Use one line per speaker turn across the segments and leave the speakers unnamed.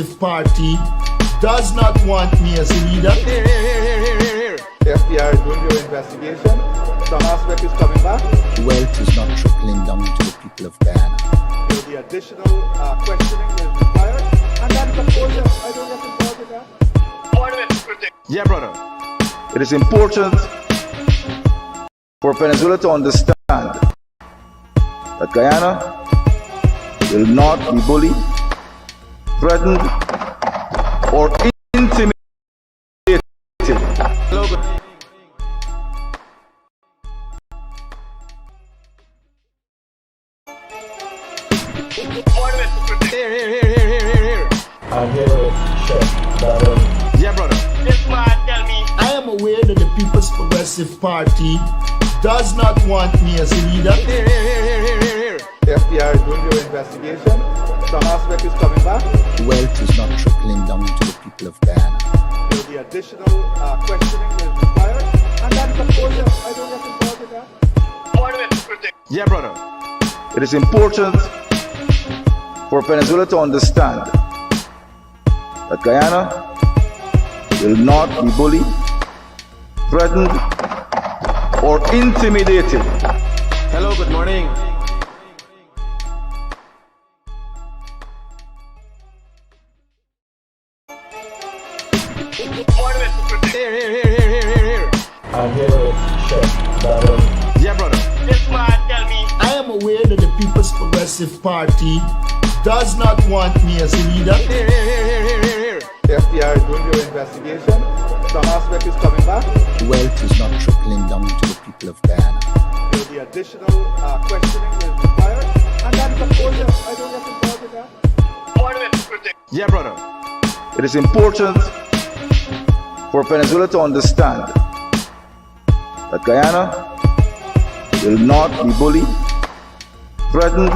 Progressive Party does not want me as a leader.
The FBI is doing your investigation. Some aspect is coming back.
Wealth is not trickling down to the people of Guyana.
There will be additional questioning that is required. And that is, of course, I don't get involved with that. Yeah, brother. It is important for Venezuela to understand that Guyana will not be bullied, threatened, or intimidated. Here.
I'm here, Chef.
Yeah, brother.
This man tell me.
I am aware that the People's Progressive Party does not want me as a leader.
Here. The FBI is doing your investigation. Some aspect is coming back.
Wealth is not trickling down to the people of Guyana.
There will be additional questioning that is required. And that is, of course, I don't get involved with that. Yeah, brother. It is important for Venezuela to understand that Guyana will not be bullied, threatened, or intimidated. Hello, good morning. Here.
I'm here, Chef.
Yeah, brother.
This man tell me.
I am aware that the People's Progressive Party does not want me as a leader.
Here. The FBI is doing your investigation. Some aspect is coming back.
Wealth is not trickling down to the people of Guyana.
There will be additional questioning that is required. And that is, of course, I don't get involved with that. Yeah, brother. It is important for Venezuela to understand that Guyana will not be bullied, threatened,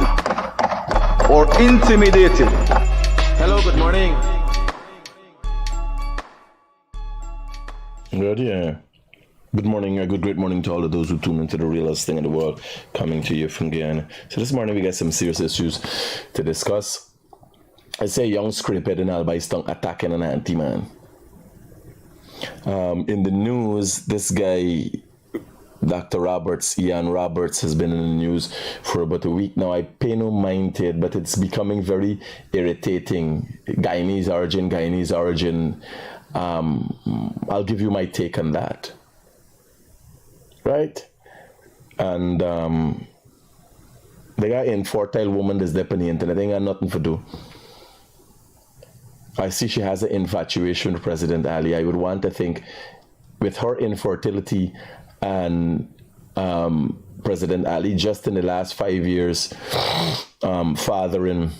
or intimidated. Hello, good morning.
Good, yeah. Good morning, or great morning to all of those who tune into the realest thing in the world, coming to you from Guyana. So this morning we got some serious issues to discuss. I say young Scrapehead in Alboystown attacking an anti-man. In the news, this guy, Dr. Roberts, Ian Roberts, has been in the news for about a week now. I pay no mind to it, but it's becoming very irritating. Guyanese origin. I'll give you my take on that. Right? And they got an infertile woman that's there on the internet. They ain't got nothing to do. I see she has an infatuation with President Ali. I would want to think with her infertility and President Ali just in the last 5 years, fathering,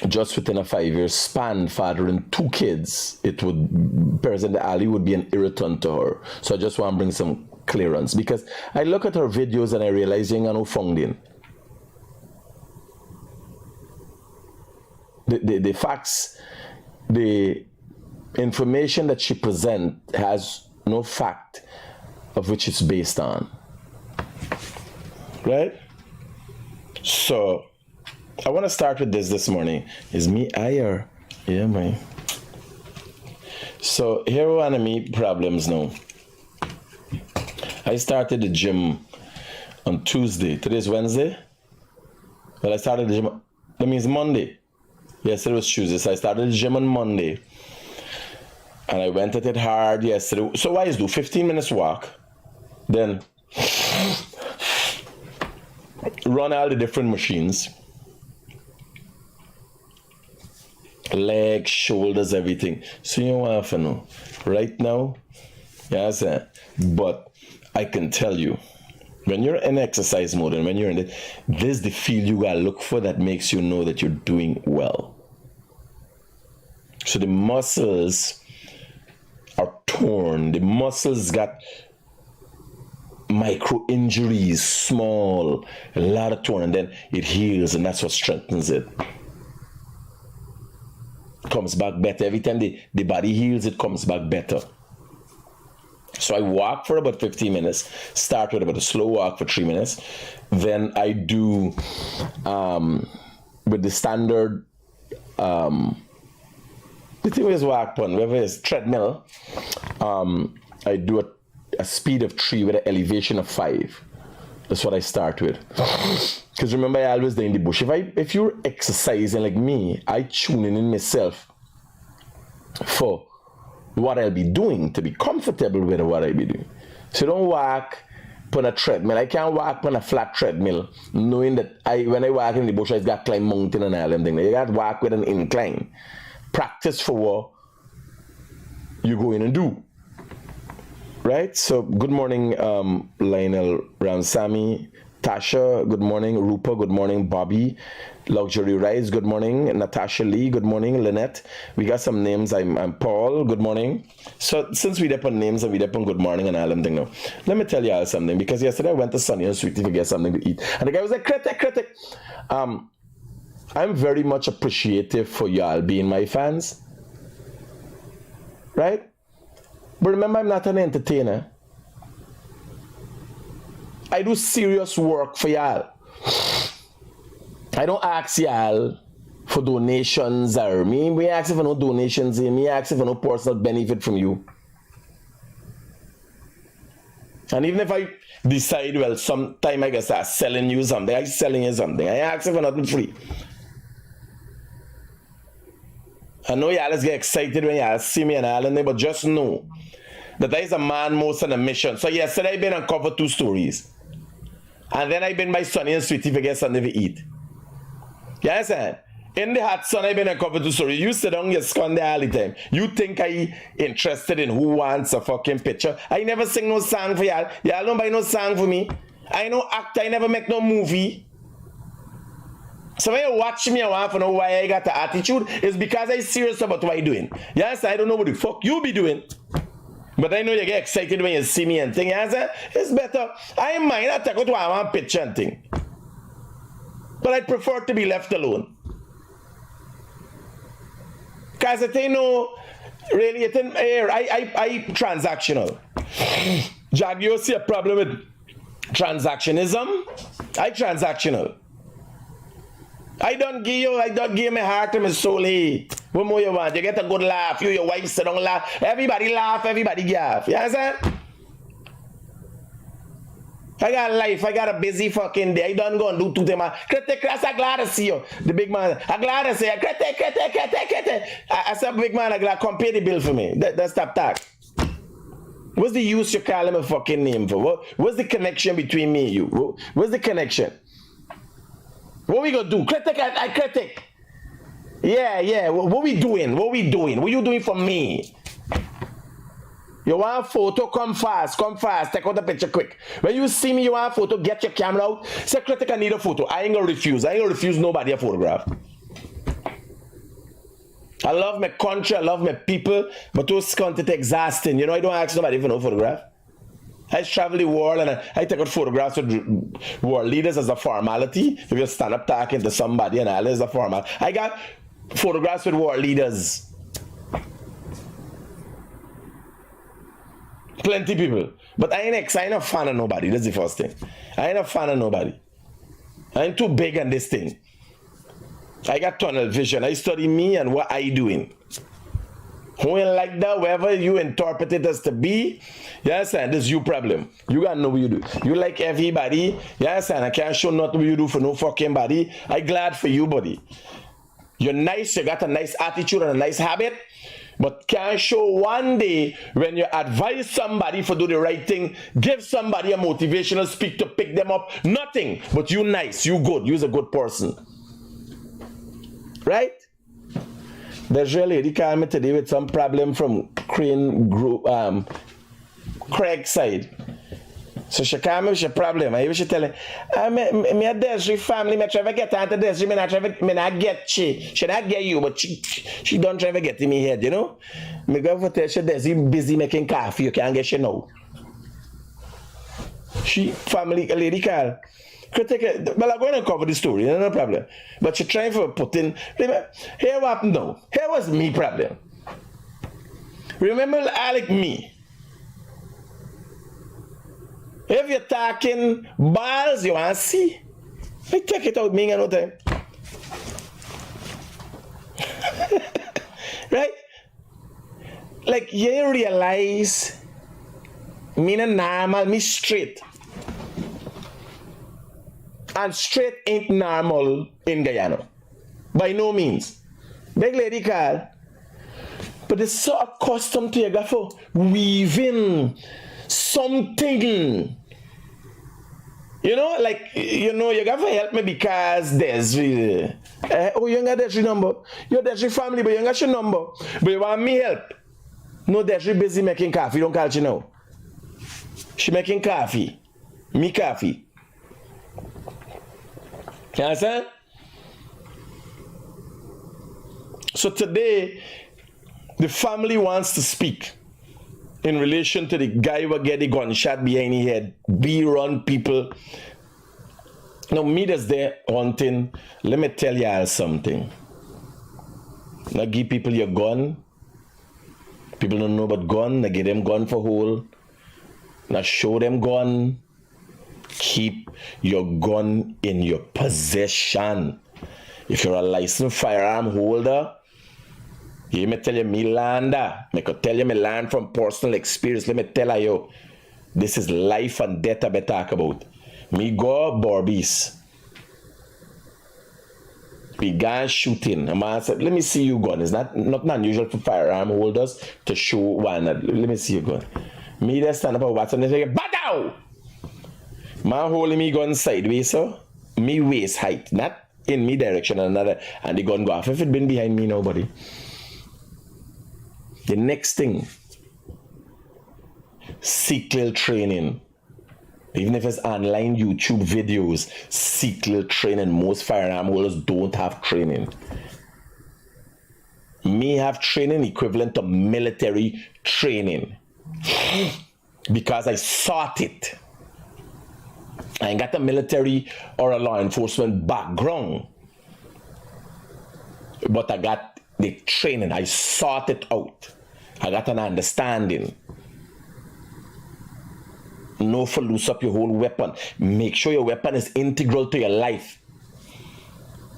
just within a 5-year span, fathering 2 kids, President Ali would be an irritant to her. So I just want to bring some clearance, because I look at her videos and I realize you ain't got no funding. The facts, the information that she presents has no fact of which it's based on. Right? So, I want to start with this morning. Is me higher? Yeah, man. So, here are one of me problems now. I started the gym on Tuesday. Today's Wednesday? Well, I started the gym, that means Monday. Yesterday was Tuesday, so I started the gym on Monday. And I went at it hard yesterday. So what I do? 15 minutes walk. Then run all the different machines. Legs, shoulders, everything. So you want to know. Right now, yes, but I can tell you, when you're in exercise mode and when you're in it, this is the feel you gotta look for that makes you know that you're doing well. So the muscles are torn, the muscles got micro injuries, small, a lot of torn, and then it heals, and that's what strengthens it. Comes back better. Every time the body heals, it comes back better. So I walk for about 15 minutes, start with about a slow walk for 3 minutes. Then I do with the standard the thing is walk on, whether it's treadmill, I do a speed of 3 with an elevation of 5. That's what I start with. Because remember, I always do in the bush. If you're exercising like me, I tune in myself for what I'll be doing, to be comfortable with what I'll be doing. So don't walk on a treadmill. I can't walk on a flat treadmill knowing that when I walk in the bush, I got to climb mountain and all them things. You got to walk with an incline. Practice for what you go in and do. Right? So, good morning, Lionel Ramsamy, Tasha, good morning, Rupa, good morning, Bobby, Luxury Rise, good morning, Natasha Lee, good morning, Lynette. We got some names. I'm Paul, good morning. So, since we dip on names and we dip on good morning and all them thing now, let me tell you all something, because yesterday I went to Sunny and Sweetie to get something to eat. And the guy was like, Critic. I'm very much appreciative for y'all being my fans. Right? But remember, I'm not an entertainer. I do serious work for y'all. I don't ask y'all for donations or me ask for no donations, me ask for no personal benefit from you. And even if I decide, well, sometime I guess I'm selling you something, I'm selling you something, I ask for nothing free. I know y'all get excited when y'all see me and all, but just know that I is a man most on a mission. So yesterday I been on cover 2 stories. And then I been by Sunny and Sweetie to get something to eat. You understand? In the hot sun I been on cover 2 stories. You sit down, you sconde all the time. You think I interested in who wants a fucking picture. I never sing no song for y'all. Y'all don't buy no song for me. I no actor, I never make no movie. So when you watch me, I want to know why I got the attitude. It's because I'm serious about what I'm doing. Yes, I don't know what the fuck you be doing. But I know you get excited when you see me and think, yes, it's better. I mind I take out I want picture and thing. But I prefer to be left alone. Because I think, no, really, I transactional. Jag, you see a problem with transactionism? I transactional. I don't give you my heart and my soul. Hey. What more you want? You get a good laugh. You, your wife sit down laugh. Everybody laugh, everybody laugh. You understand? I got life. I got a busy fucking day. I don't go and do 2 things. Critic, I'm glad to see you. The big man, I'm glad to see you. Critic. I said, big man, I'm glad come pay the bill for me. That's stop talk. What's the use you call him a fucking name for? What's the connection between me and you? What's the connection? What we gonna do? Critic, I critic. Yeah. What we doing? What you doing for me? You want a photo? Come fast. Take out the picture quick. When you see me, you want a photo, get your camera out. Say, Critic, I need a photo. I ain't gonna refuse. Nobody a photograph. I love my country, I love my people, but those content exhausting. You know, I don't ask nobody for no photograph. I travel the world and I take out photographs with world leaders as a formality. If you stand up talking to somebody and all is a formal. I got photographs with world leaders. Plenty people. But I ain't a fan of nobody. That's the first thing. I ain't a fan of nobody. I ain't too big on this thing. I got tunnel vision. I study me and what I doing. Who ain't like that, wherever you interpret it as to be, you understand, this is your problem. You gotta know what you do. You like everybody, you understand, I can't show nothing what you do for no fucking body. I glad for you, buddy. You're nice, you got a nice attitude and a nice habit, but can't show one day when you advise somebody for do the right thing, give somebody a motivational speak to pick them up, nothing, but you nice, you good, you's a good person. Right? There's a lady called me today with some problem from Crane Group, Craig side. So she called me with a problem. I was telling me a Desiree family, me try to get out of Desiree, me not get she not get you, but she don't try to get in me head, you know? Me go for tell she Desiree busy making coffee, you can't get she now. She family, a lady called. Critic, well, I'm going to cover the story, no problem. But she trying to put in, remember, here what happened now. Here was me problem. Remember, like me. If you're talking balls, you want to see? I take it out, me no time. Right? like, you realize me na normal, me straight. And straight ain't normal in Guyana. By no means. Big lady call. But it's so accustomed to your gaffer weaving something. You know, like, you know, you got to help me because there's really... oh, you ain't got Desiree number. You're Desiree family, but you ain't got your number. But you want me help. No, Desiree busy making coffee. Don't call you now. She making coffee. Me coffee. You understand? So today, the family wants to speak in relation to the guy who get the gunshot behind his head. Be run people. Now, me that's there hunting, let me tell y'all something. Now give people your gun. People don't know about gun. Now give them gun for hold. Now show them gun. Keep your gun in your possession. If you're a licensed firearm holder, you me tell you me lander. Me could tell you me land from personal experience. Let me tell you, this is life and death I be talk about. Me go Barbies. Began shooting. A man said, let me see you gun. It's not unusual for firearm holders to show one. Let me see your gun. Me there stand up and watch and they say, Badaw! Man holding me gun sideways, so me waist height, not in me direction and another, and the gun go off. If it been behind me, nobody. The next thing, seek little training. Even if it's online YouTube videos, seek little training. Most firearm holders don't have training. Me have training equivalent to military training. Because I sought it. I ain't got a military or a law enforcement background. But I got the training. I sought it out. I got an understanding. No for loose up your whole weapon. Make sure your weapon is integral to your life.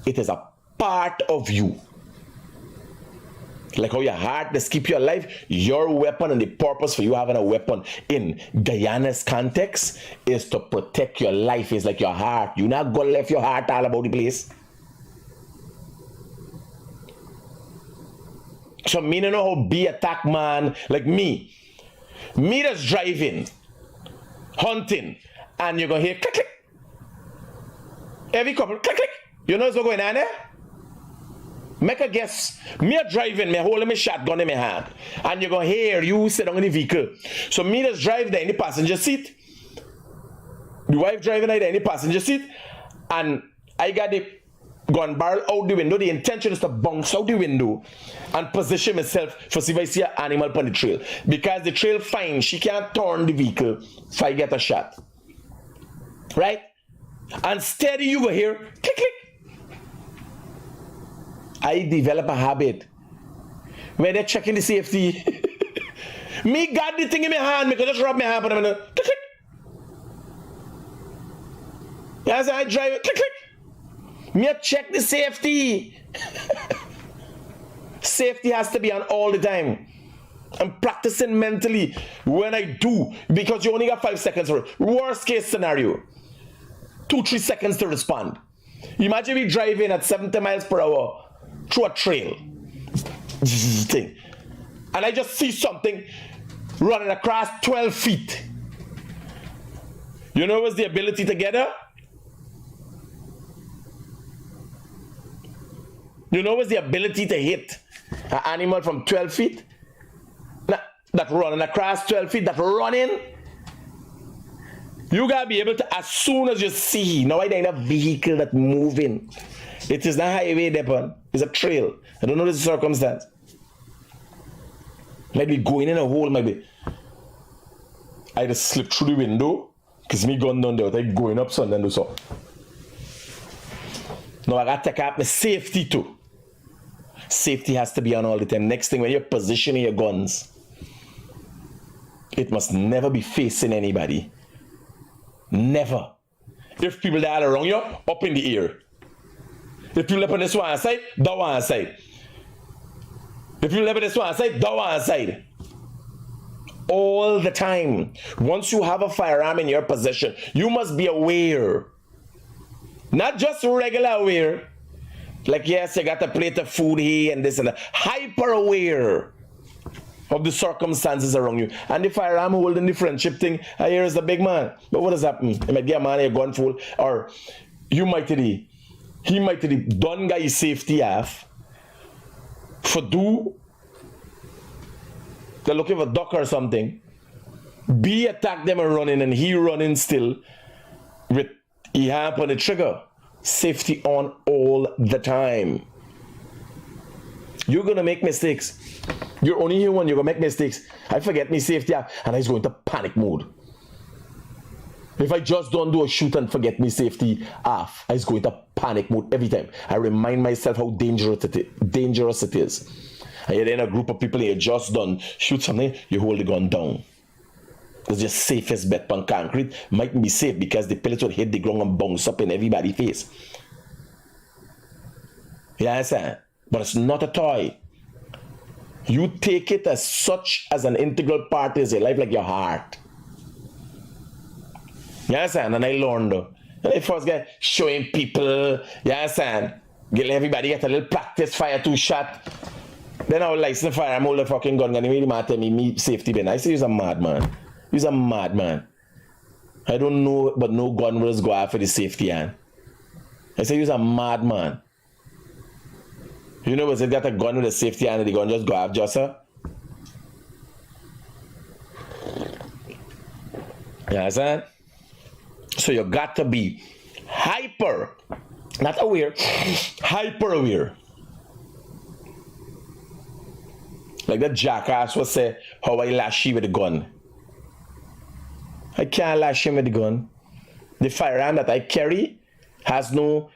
It is a part of you. Like how your heart does keep you alive, your weapon and the purpose for you having a weapon in Guyana's context is to protect your life. It's like your heart. You're not gonna leave your heart all about the place. So me don't know how be attack man like me. Me that's driving, hunting, and you're gonna hear click click. Every couple click click. You know what's going on there? Make a guess. Me a driving, me holding my shotgun in my hand, and you're gonna hear you sit down in the vehicle. So me just drive there in the passenger seat. The wife driving there in the passenger seat, and I got the gun barrel out the window. The intention is to bounce out the window and position myself for see if I see an animal upon the trail. Because the trail fine, she can't turn the vehicle if I get a shot. Right? And steady you go here, click click. I develop a habit where they're checking the safety. Me got the thing in my hand, me could just rub my hand and I'm gonna click click. As I drive it, click click. Me check the safety. Safety has to be on all the time. I'm practicing mentally when I do, because you only got 5 seconds for it. Worst case scenario, 2-3 seconds to respond. Imagine me driving at 70 miles per hour through a trail thing, and I just see something running across 12 feet. You know what's the ability to get her? You know what's the ability to hit an animal from 12 feet? That running across 12 feet, that running. You gotta be able to, as soon as you see, now I ain't a vehicle that's moving. It is not highway depon. It's a trail. I don't know the circumstance. Might be going in a hole, maybe. I just slip through the window, because me gun down there, I going up so and then do so. Now I gotta take out my safety too. Safety has to be on all the time. Next thing, when you're positioning your guns, it must never be facing anybody. Never. If people that are around you, up in the air. If you live on this one side, that one side. If you live on this one side, that one side. all the time. Once you have a firearm in your possession, you must be aware. Not just regular aware. Like, yes, you got a plate of food here and this and that. Hyper aware of the circumstances around you. And the firearm holding the friendship thing, here is the big man. But what has happened? You might get a man a gun full, or he might have done guy safety off for do they're looking for duck or something. B attack them and running, and he running still with he hand on the trigger. Safety on all the time. You're gonna make mistakes. You're only human, you're gonna make mistakes. I forget me safety and I was going to panic mode. If I just don't do a shoot and forget me safety off, I was going to panic mode every time. I remind myself how dangerous it is. And you're in a group of people and you just done shoot something, you hold the gun down. It's just safest bet on concrete. Might be safe because the pellets would hit the ground and bounce up in everybody's face. You understand? But it's not a toy. You take it as such as an integral part of your life, like your heart. You understand? And I learned. And I first get showing people, you understand? Everybody get a little practice, fire 2 shot. Then I would license fire, I'm hold the fucking gun, and he tell me safety bin. I say he's a madman. He's a madman. I don't know, but no gun will go after the safety hand. I say he's a madman. You know, was it got a gun with a safety hand and the gun just go after just her? You understand? So you got to be hyper, not aware, hyper aware. Like that jackass was say, how I lash you with the gun. I can't lash him with the gun. The firearm that I carry has no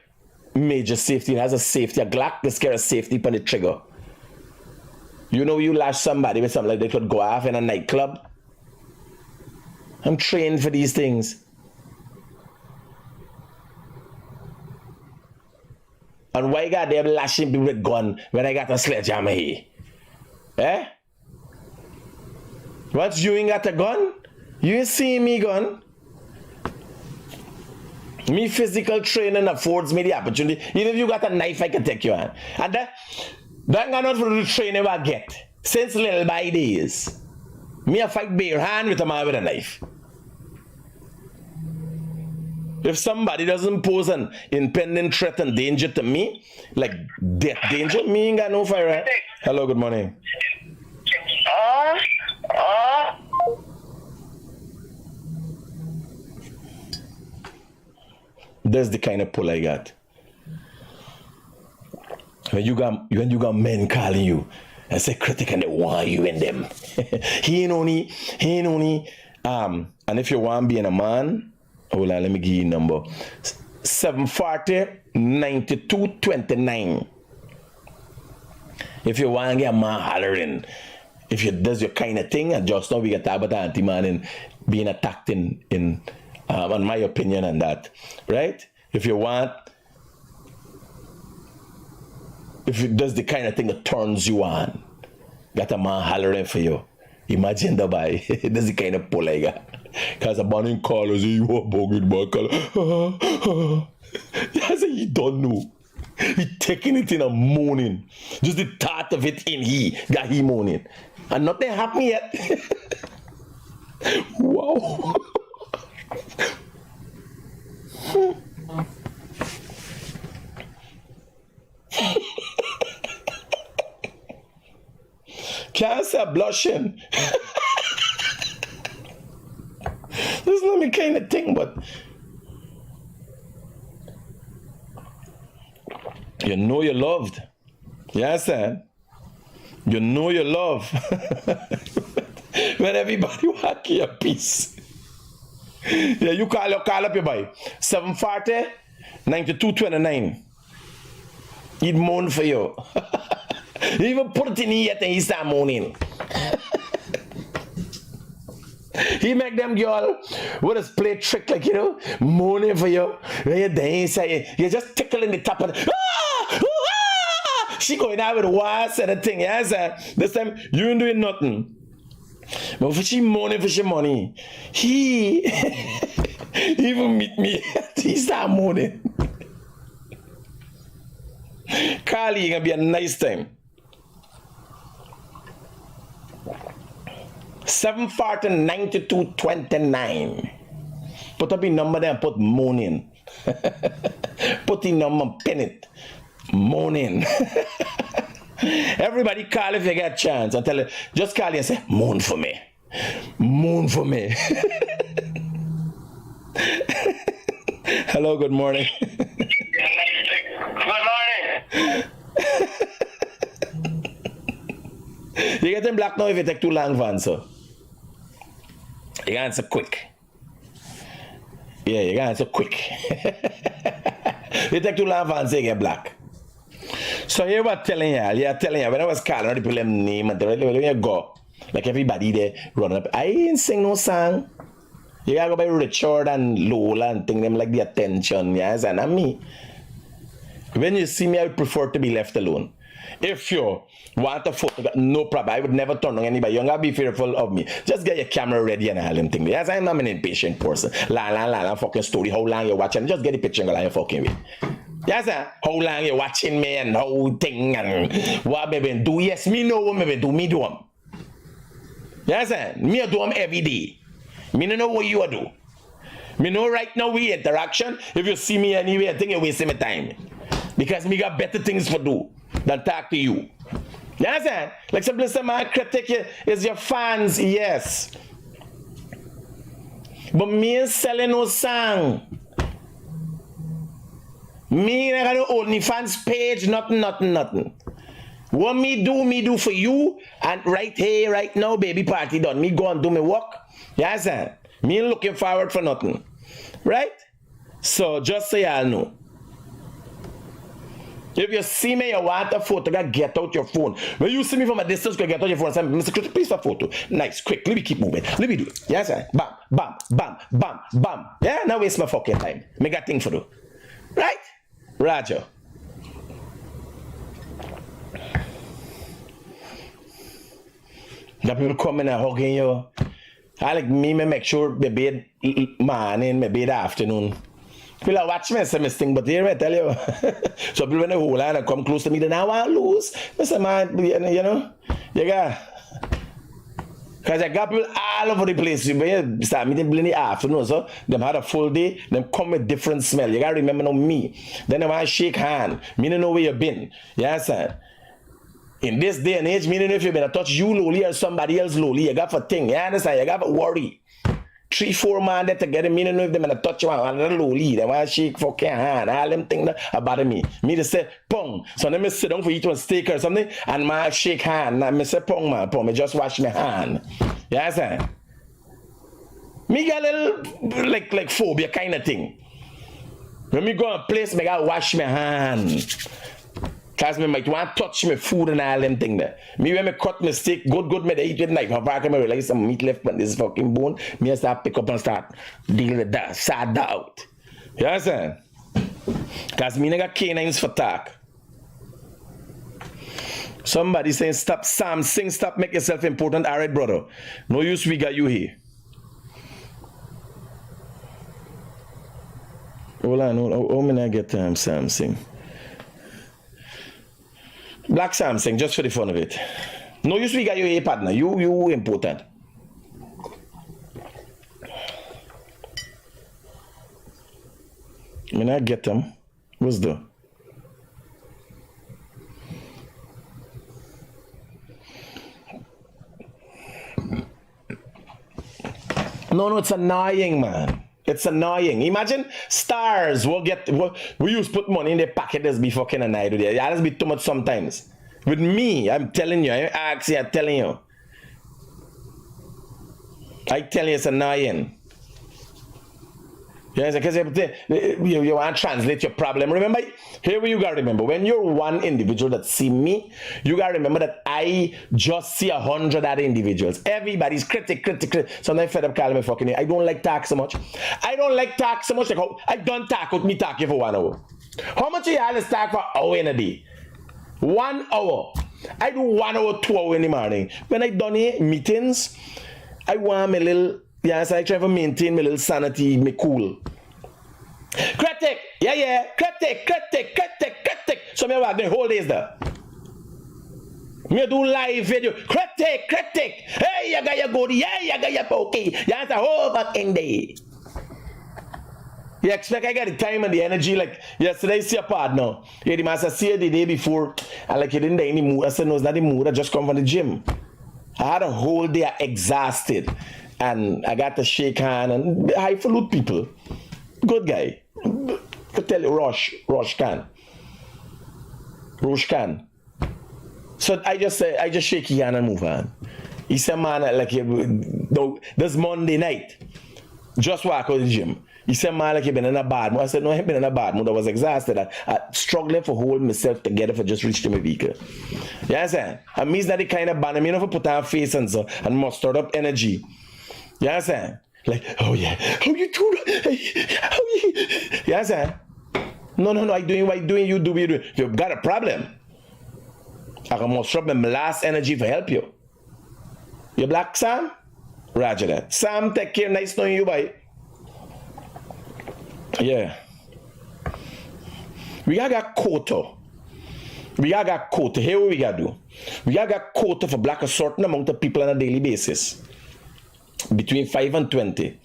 major safety. It has a safety, a Glock, this carries safety on the trigger. You know, you lash somebody with something like they could go off in a nightclub. I'm trained for these things. And why got them lashing people with gun when I got a sledgehammer here? Eh? What, you ain't got a gun? You ain't see me gun? Me physical training affords me the opportunity. Even if you got a knife, I can take you on. And that not for the training I get. Since little by days. Me a fight bare hand with a man with a knife. If somebody doesn't pose an impending threat and danger to me, like death danger, me ain't got no fire. Right? Hello, good morning. That's the kind of pull I got. When you got men calling you and say Critic and they want you in them. he ain't only, and if you want being a man, hold on, let me give you a number. 740-9229. If you want to get a man hollering, if you does your kind of thing, and just now we get about anti-man and being attacked in my opinion on that, right? If you does the kind of thing that turns you on, got a man hollering for you. Imagine the boy. That's the kind of pull I got. Because a man in callers, you are bugging my color. That's what he don't know. He taking it in a morning. Just the thought of it in he got he moaning. And nothing happened yet. Wow. Can't stop blushing. This is not my kind of thing, but you know you're loved. You understand? You know you're loved. When everybody walk your piece. Yeah, you call up your boy. 740-9229. He'd moan for you. He even put it in here and he start moaning. He make them girl with his play trick like, you know, moaning for you. When you dance, you're just tickling the top of the, She going out with one set of thing, yes, this time you ain't doing nothing. But for she money, he even meet me, he start moaning. Carly, gonna be a nice time. 740-9229. Put up your number there and put moaning. Put the number, pin it. Moaning. Everybody call if you get a chance and tell her, just call you and say, moan for me. Moan for me. Hello, good morning.
Good morning.
You get them black now if you take too long for answer. You can answer quick. Yeah, you can answer quick. You take too long for answer, you get black. So here what telling you, when I was calling the people name and when you go, like everybody there running up, I ain't sing no song. You gotta go by Richard and Lola and think them like the attention, yes, and me. When you see me, I would prefer to be left alone. If you want a photo, no problem. I would never turn on anybody. You're gonna be fearful of me. Just get your camera ready and all them things. Yes, I'm not an impatient person. La, fucking story. How long you watching? Just get the picture and go like you're fucking with. Yes, sir. How long you watching me and how thing and what me been do? Yes, me know what me been do. Me do them. Yes, sir. Me do them every day. Me don't know what you do. Me know right now we interaction. If you see me anyway, I think you're wasting my time. Because me got better things to do than talk to you. You understand? Like simply say my critic is your fans, yes. But me ain't selling no song. Me ain't got no OnlyFans page, nothing. What me do for you, and right here, right now, baby party done. Me go and do my work. You understand? Me ain't looking forward for nothing. Right? So just so y'all know. If you see me, you want a photo, get out your phone. When you see me from a distance, get out your phone and say, Mr. Critic, please for a photo. Nice, quick, let me keep moving. Let me do it. Yes, sir. Bam, bam, bam, bam, bam. Yeah, now waste my fucking time. Me got thing for do. Right? Roger. The people coming and hugging you. I like me make sure me bed morning, me bed afternoon. People watch me and say, thing, but here I tell you. So people when they hold on and come close to me, then I want to lose. I say, man, you know, you got. Because I got people all over the place. You start meeting in the afternoon, so them had a full day, them come with different smell. You got to remember now me. Then they want to shake hand. Me don't know where you been. You understand? In this day and age, me don't know if you better touch you lowly or somebody else lowly. You got for thing. You understand? You got for worry. 3-4 man that together, me don't know if them gonna touch you on a lowly. They want to shake fucking hand. All them things about me. Me just say, pong. So let me sit down for each one steak or something, and man shake hand. And me say, pong, man, pong. Me just wash my hand. You understand? Me got a little, like phobia kind of thing. When me go to a place, me gotta wash my hand. Cause me might want to touch my food and all them things there. Me when me cut my steak, good me they eat with knife. If I can realize some meat left on this fucking bone, me I start pick up and start dealing with that, sort that out. You understand? Cause me got canines for talk. Somebody saying stop Sam, sing, stop, make yourself important. Alright, brother. No use we got you here. Hold on, how many I get Sam sing? Black Samsung, just for the fun of it. No, you speak at your partner. You important. I mean, I get them. What's the? No, it's annoying, man. It's annoying. Imagine stars we used to put money in their pockets be fucking a night. That has be too much sometimes. With me, I'm telling you, I'm telling you. I tell you it's annoying. Yes, because you want to translate your problem. Remember, here you got to remember, when you're one individual that see me, you got to remember that I just see 100 other individuals. Everybody's critic. Sometimes fed up calling me fucking I don't like talk so much. I don't like talk so much. Like how I don't talk with me talking for 1 hour. How much you have to talk for an hour in a day? 1 hour. I do 1 hour, 2 hours in the morning. When I done here, meetings, I want my little, yes, I try to maintain my little sanity, me cool. Critic, yeah, critic. So me work the whole days there. Me do live video, critic. Hey, you got your goodie, yeah, you got your pokey. You have the whole fucking day. You expect I got the time and the energy like yesterday see a partner. Yeah, the master see it the day before and like he didn't any mood. I said no, it's not the mood, I just come from the gym. I had a whole day exhausted and I got to shake hand and I salute people. Good guy. Could tell you Rosh can. So I just shake his hand and move on. He said, man, like this Monday night, just walk out of the gym. He said, man, like you been in a bad mood. I said, no, I ain't been in a bad mood. I was exhausted. I struggling for holding myself together for just reaching my vehicle. You understand? And me's not the kind of band, I mean, if I put on face and so, and mustered up energy. You understand? Like, oh yeah, how you do that? You understand? No, I doing, you do. You've got a problem. I can muster up my last energy for help you. You black, Sam? Roger that. Sam, take care. Nice knowing you, bye. Yeah. We got quota. Here what we got to do. We got quota for black a certain amount of people on a daily basis. Between 5 and 20.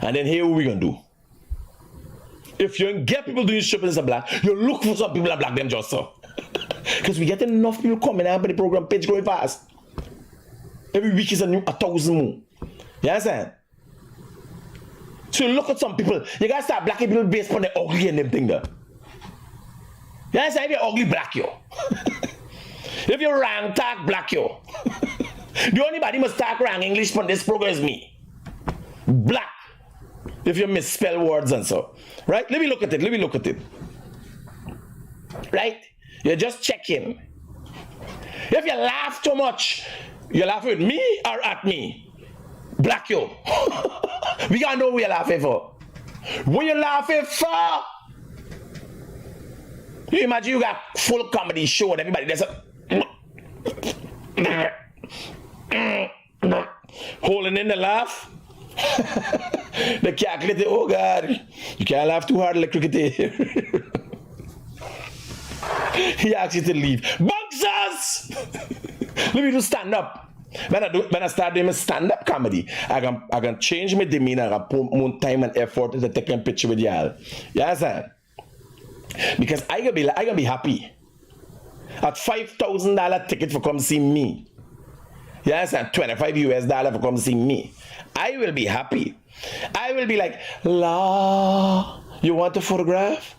And then here what we going to do. If you don't get people doing shopping as a black, you look for some people that black them just so. Because we get enough people coming out, but the program page growing fast. Every week is a 1,000 more. You understand? So you look at some people, you gotta start blacking people based on the ugly and them thing there. You understand? If you're ugly, black you. If you're wrong, talk black you. The only body must talk wrong English from this program is me. Black. If you misspell words and so. Right? Let me look at it. Right? You're just checking. If you laugh too much, you laugh with me or at me? Black you. We gotta know what you're laughing for. What you laughing for? You imagine you got full comedy show and everybody there's a holding in the laugh. The calculator, oh God, you can't laugh too hard electricity. He asks you to leave. Boxers! Let me do stand up. When I start doing my stand-up comedy, I can change my demeanor, I can put more time and effort into taking a picture with y'all. You understand? Because I can be happy. At $5,000 ticket for come see me. You understand? $25 for come see me. I will be happy. I will be like, la, you want a photograph?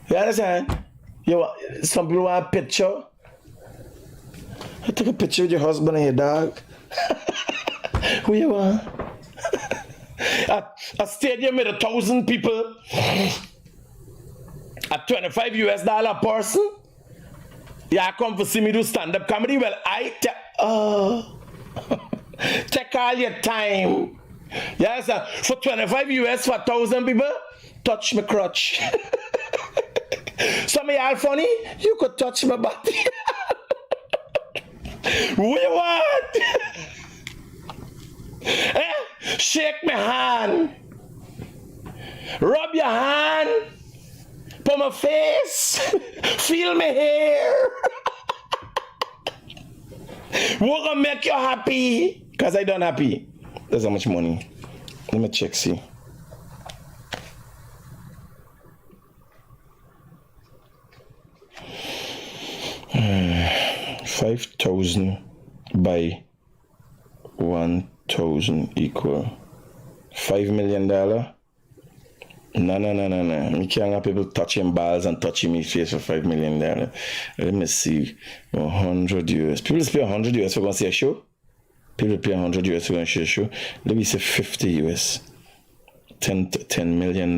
You understand? Some people want a picture. I took a picture with your husband and your dog. Who you want? A stadium with 1,000 people. At $25 a person. Yeah, come for see me do stand-up comedy. Well, take all your time. Yes, for $25 for 1,000 people, touch my crotch. Some of y'all funny, you could touch my body. What you want? Shake my hand. Rub your hand. Put my face. Feel my hair. What gonna make you happy? Because I don't happy. That's how much money. Let me check, see. $5,000 by 1,000 equal $5 million. No. Me can't have people touching balls and touching me face for $5 million. Let me see. 100 US. People pay 100 US for going to see a show. People pay 100 US for going to see a show. Let me say 50 US. $10 million.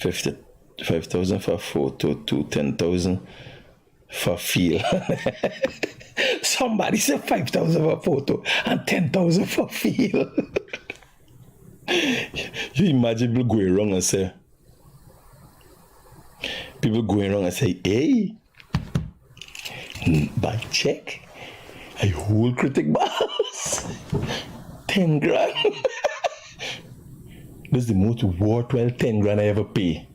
5,000 for a photo, 10,000 for feel. Somebody said 5,000 for a photo and 10,000 for feel. You imagine people going wrong and say, People going around and say, hey, by check, I hold Critic boss. 10 grand. This is the most worthwhile 10 grand I ever pay.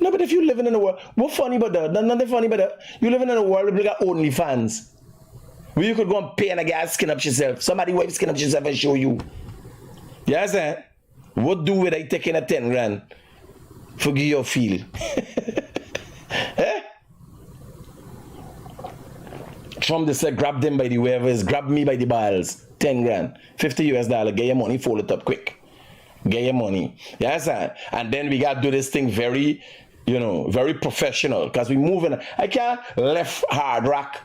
No, but if you living in a world, what funny about that? There's nothing funny about that. You living in a world where you got OnlyFans. Where you could go and pay and a guy skin up yourself. Somebody wipe skin up yourself and show you. You understand? What do with I taking a 10 grand? Forgive your feel. Eh? Trump just said, grab them by the waivers, grab me by the balls. 10 grand. $50 get your money, fold it up quick. Get your money. You understand? And then we got to do this thing very, very professional. Because we moving. I can't left hard rock.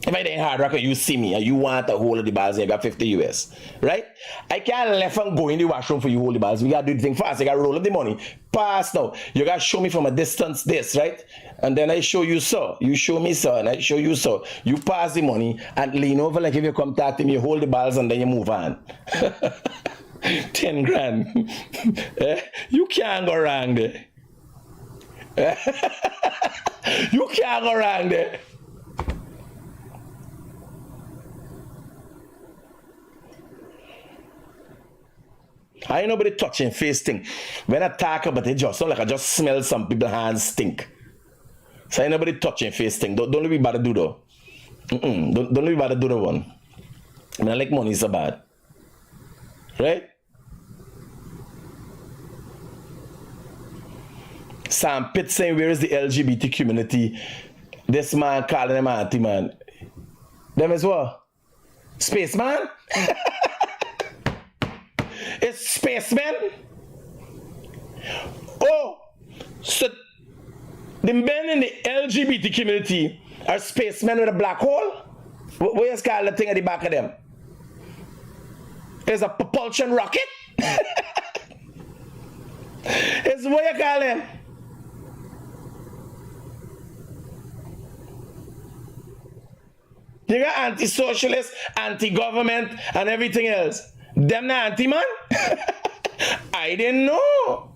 If I ain't hard rock and you see me and you want to hold the balls and you got 50 US, right? I can't left and go in the washroom for you hold the balls. We gotta do the thing fast. I gotta roll up the money. Pass now. You gotta show me from a distance this, right? And then I show you so. You show me so and I show you so. You pass the money and lean over like if you come talk to me, you hold the balls and then you move on. 10 grand. You can't go wrong there. You can't go wrong there. I ain't nobody touching face thing. When I talk about it, just sound like I just smell some people's hands stink. So ain't nobody touching face thing. Don't let me bother do though. Don't let me bother do the one. I mean, I like money so bad. Right? Sam Pitt saying, where is the LGBT community? This man calling them auntie man. Them is what? Spaceman? It's spaceman. Oh, so the men in the LGBT community are spacemen with a black hole? What you call the thing at the back of them? It's a propulsion rocket? It's what you call them? You got anti-socialist, anti-government, and everything else. Them not anti-man? I didn't know.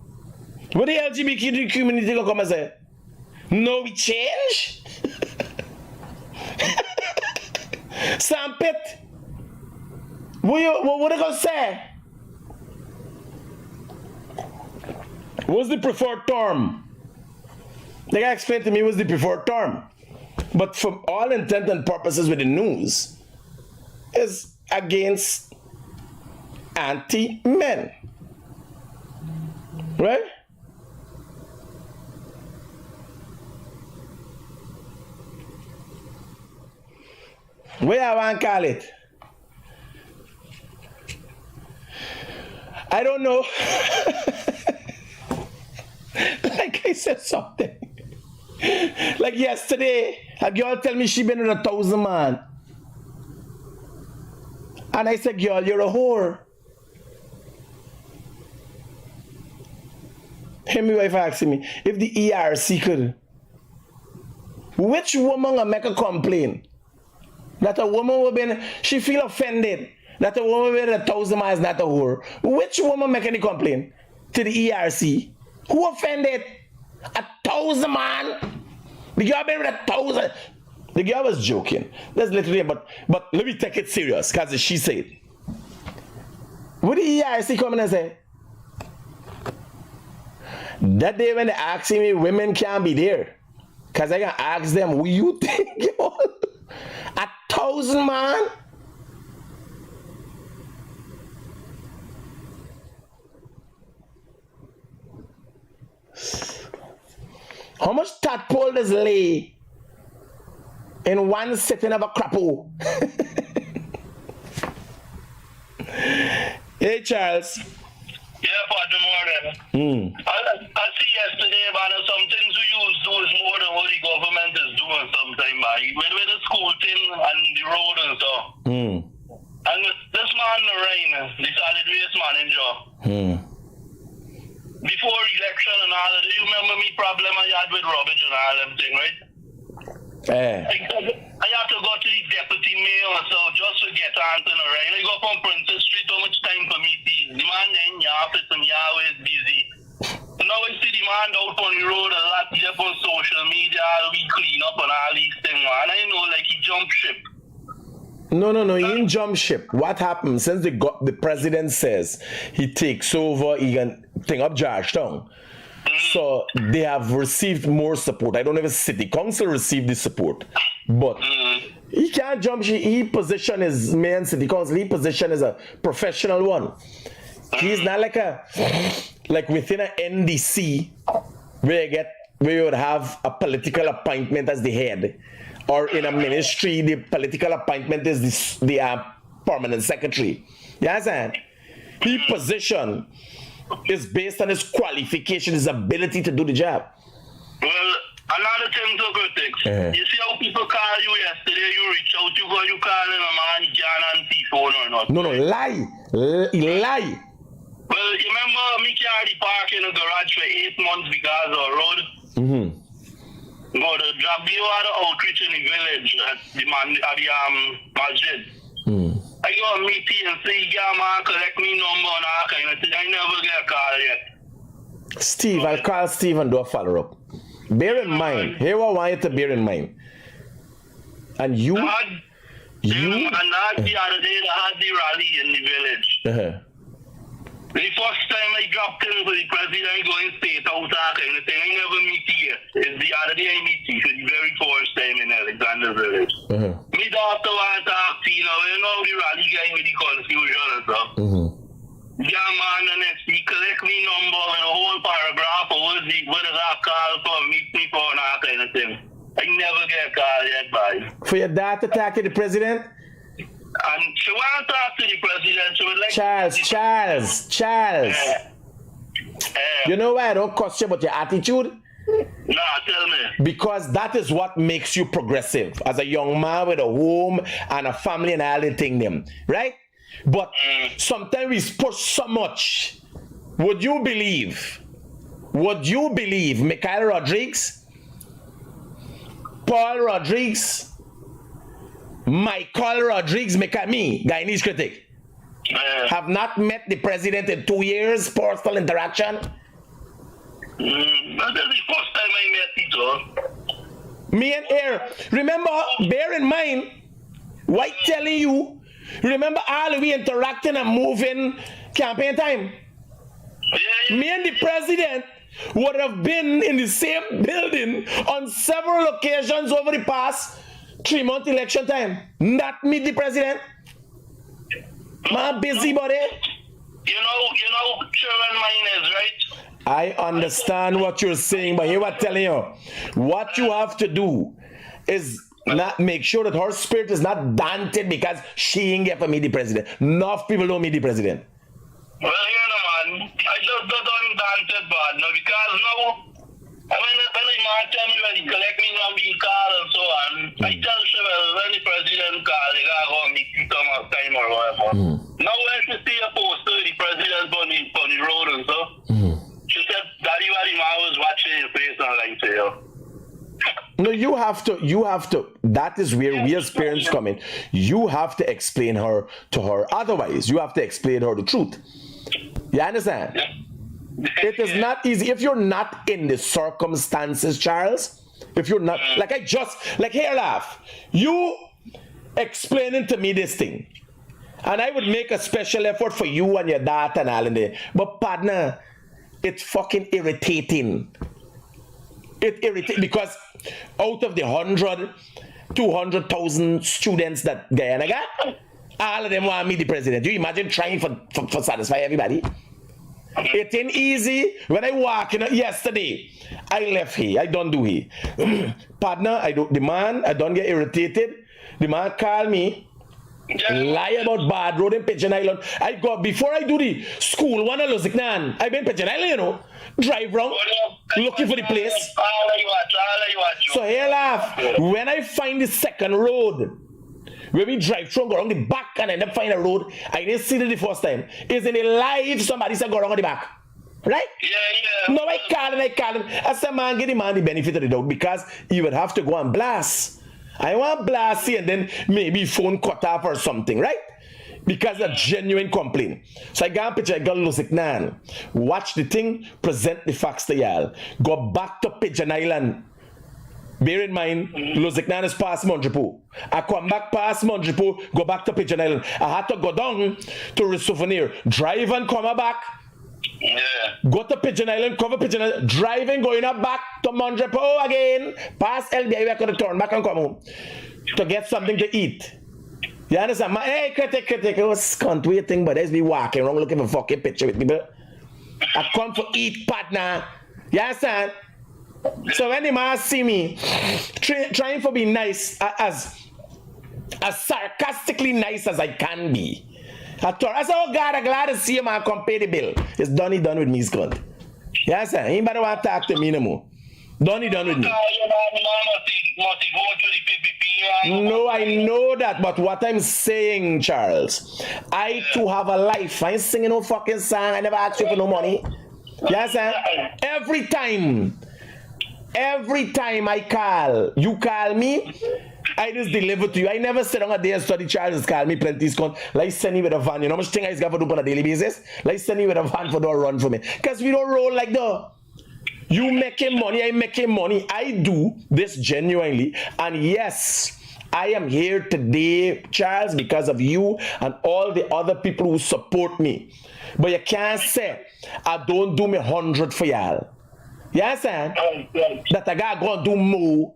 What the LGBT community gonna come and say? No, we change? Sam Pitt, what they gonna say? What's the preferred term? They gotta explain to me what's the preferred term. But for all intent and purposes with the news, is against anti-men. Right? What I want to call it? I don't know. Like I said something. Like yesterday, a girl tell me she been with 1,000 man. And I said, girl, you're a whore. Him, my wife asking me, if the ERC could, which woman will make a complaint that a woman will be, she feel offended that a woman with 1,000 man is not a whore? Which woman make any complaint to the ERC? Who offended? 1,000 man? The girl been with 1,000. The girl was joking. That's literally, but let me take it serious, because she said. What the ERC come in and say? That day when they asking me, women can't be there. Because I can ask them, what you think, yo? 1,000 man? How much tadpole does lay in one sitting of a crapo? Hey, Charles.
Yeah, Father Morgan. I see yesterday, man, some things we use do is more than what the government is doing sometimes, man. With the school thing and the road and stuff. And this man, Lorraine, the solid waste manager, before election and all of that, you remember me problem I had with rubbish and all them thing, right? I have to go to the deputy mayor and so just to get answer, right? I go from Princess Street, how much time for me, please? The man in your office and you're always busy. So now I see the man out on the road a lot, just on social media, we clean up and all these things, man. I know, like, he jumped ship.
No, he didn't jump ship. What happened since the president says he takes over, he can thing up Georgetown. So they have received more support. I don't know if city council received this support, but he can't jump ship. He position his main city council. He position as a professional one. He's not like within an NDC where you would have a political appointment as the head. Or in a ministry, the political appointment is the permanent secretary. You understand? His position is based on his qualification, his ability to do the job.
Well, another thing to critics. You see how people call you yesterday, you reach out, you call him a man, he can't answer phone or not.
No, lie. Lie.
Well, you remember me carry the park in the garage for 8 months because of road? Go to drop you out of outreach in the village at the masjid. I go and meet you and say, yeah, man, collect me number and all kind of thing. I never get a call yet.
Steve, I'll call Steve and do a follow-up. Bear in mind, here what I want you to bear in mind. And you...
And the other day, I had the rally in the village. The first time I dropped in for the president going state out kind of thing, I never meet you. It's the other day I meet you for the very first time in Alexander Village. Me doctor want to talk to you know the rally guy with the confusion and stuff. Yeah, man, the next he collect me number and a whole paragraph of what is that call for, meet me for and that kind of thing. I never get a call yet, boy.
For your dad to talk to the president?
And she want to talk to the president. She would like
Charles. You know why I don't question about your attitude?
Nah, tell me.
Because that is what makes you progressive as a young man with a home and a family and all the thing them, right? But sometimes we push so much. Would you believe Mikhail Rodriguez, Paul Rodriguez, Michael Rodriguez, me, Guyanese Critic, have not met the president in 2 years, personal interaction?
That's the first time I met you.
Me and Air. Remember, bear in mind, White telling you, remember all we interacting and moving campaign time? Me and the president would have been in the same building on several occasions over the past 3-month election time. Not meet the president. My busybody.
You know, children mine is right.
I understand what you're saying, but here I'm telling you, what you have to do is not make sure that her spirit is not daunted because she ain't get for me the president. Enough people don't meet the president.
Well, man, I just don't daunted bad now because now, when the man tell me when he collect me on being called and so on, I tell you, well, when the president call, they gotta go meet you some time or whatever. Now when she see a poster with the president on the road and so, she said, Daddy, what the man was watching your face and like say, yo.
No, you have to, that is where we as parents come in. You have to explain her to her. Otherwise, you have to explain her the truth. You understand? It is not easy. If you're not in the circumstances, Charles, if you're not, here, laugh. You explaining to me this thing. And I would make a special effort for you and your dad and all in there. But partner, it's fucking irritating. It irritates because out of the 200,000 students that Guyana got, all of them want me the president. You imagine trying for satisfy everybody? It ain't easy. When I walk in yesterday, I left here. I don't do here. Partner, I don't get irritated. The man call me. Lie about bad road in Pigeon Island. I go before I do the school one of Luziknan. I've been Pigeon Island, you know. Drive round looking for the place. So here laugh. When I find the second road where we drive through, go around the back and end up find a road, I didn't see it the first time. It's in the live somebody said go around the back. Right?
Yeah.
No, I call him. I said, man, give the man the benefit of the doubt because he would have to go and blast. I want blast and then maybe phone cut off or something, right? because of genuine complaint. So I got a picture, I got Lusignan. Watch the thing, present the facts to y'all. Go back to Pigeon Island. Bear in mind, Lusignan is past Monjipo. I come back past Monjipo, go back to Pigeon Island. I had to go down to Souvenir, drive and come back.
Yeah.
Go to Pigeon Island, cover Pigeon Island, driving, going up back to Monjipo again, past LBI, I could turn back and come home to get something to eat. You understand? Hey, critic, it was cunt waiting, but there's me walking around looking for fucking picture with people. I come for eat, partner. You understand? So when the man see me trying to be nice, as sarcastically nice as I can be, I said, oh God, I'm glad to see him and come pay the bill. It's done with me, it's cunt. You understand? Anybody want to talk to me no more? Done with me. No, I know that, but what I'm saying, Charles, I too have a life. I ain't singing no fucking song. I never asked you for no money. Yes, sir. Every time I call, you call me, I just deliver to you. I never sit on a day and study. Charles call me plenty. Like send me with a van. You know how much thing I got to do on a daily basis? Like send me with a van for the run for me. Because we don't roll like that. You making money, I making money. I do this genuinely. And yes, I am here today, Charles, because of you and all the other people who support me. But you can't say, I don't do me 100 for y'all. You understand? That I gotta go and do more.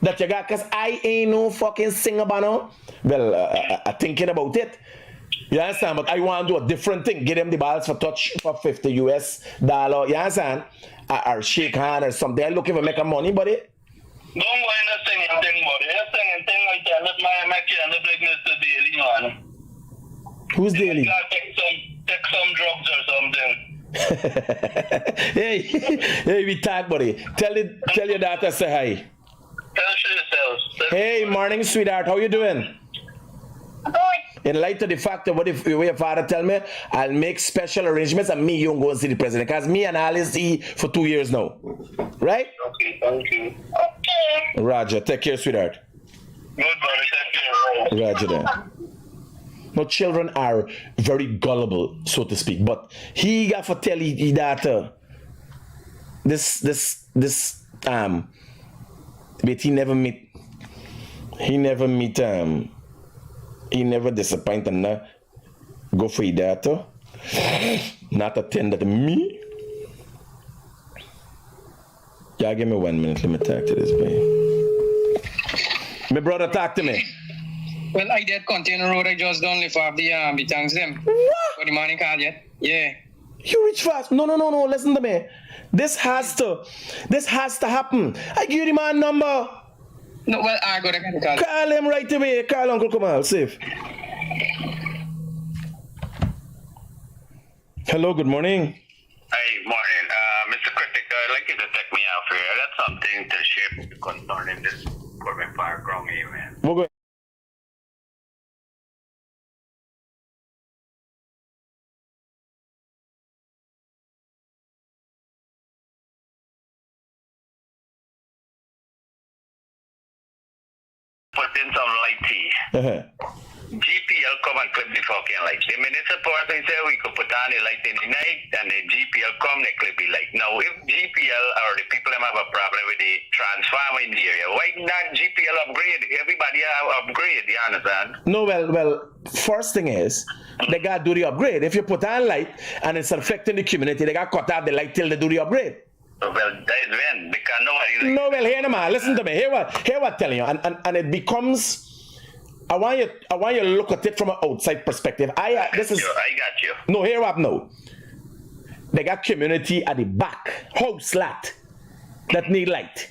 That you got, because I ain't no fucking singer, no. Well, I'm thinking about it. You understand? But I want to do a different thing. Get them the balls for touch for $50 US. You understand? Or shake hand or something. I'm looking for making money, buddy.
Don't mind the singing thing, buddy. The singing thing like that, let my kid and the like Mr. Daily, man.
Who's Daily?
You gotta take some drugs or something.
hey, we talk, buddy. Tell your daughter say hi.
Tell yourself.
Hey, morning, sweetheart. How you doing?
Good.
In light of the fact that what if your father tell me, I'll make special arrangements and me, you don't go and see the president. Because me and Alice see for 2 years now. Right?
Okay, thank you. Okay.
Roger. Take care, sweetheart.
Good, buddy. Take care.
Roger then. No, children are very gullible, so to speak. But he got to tell his daughter this but he never disappoint and not go for his daughter, not attend to me. Yeah, give me 1 minute, let me talk to this boy. My brother, talk to me.
Well, I did container road. I just don't lift off the tanks them.
What?
For the money card yet? Yeah.
You reach fast. No. Listen to me. This has to happen. I give you the man number.
No, well, I got to call.
Call him right away. Call Uncle Kamal. Safe. Hello. Good morning.
Hey, morning. Mr. Critic, I'd like you to take me out here. I got something to share concerning this government fire ground here, man.
We're going.
Put in some light tea. GPL come and clip the fucking light. The municipal person say we could put on the light in the night and the GPL come, they clip the light. Now, if GPL or the people have a problem with the transformer in the area, why not GPL upgrade? Everybody have upgrade, you understand?
No, well, first thing is, they got to do the upgrade. If you put on light and it's affecting the community, they got to cut out the light till they do the upgrade.
Well, that is when, because nobody...
No, well, here, man, listen to me. Hear what I'm telling you. And it becomes... I want you to look at it from an outside perspective. I got
you.
No, hear what no. They got community at the back, house lot, that need light.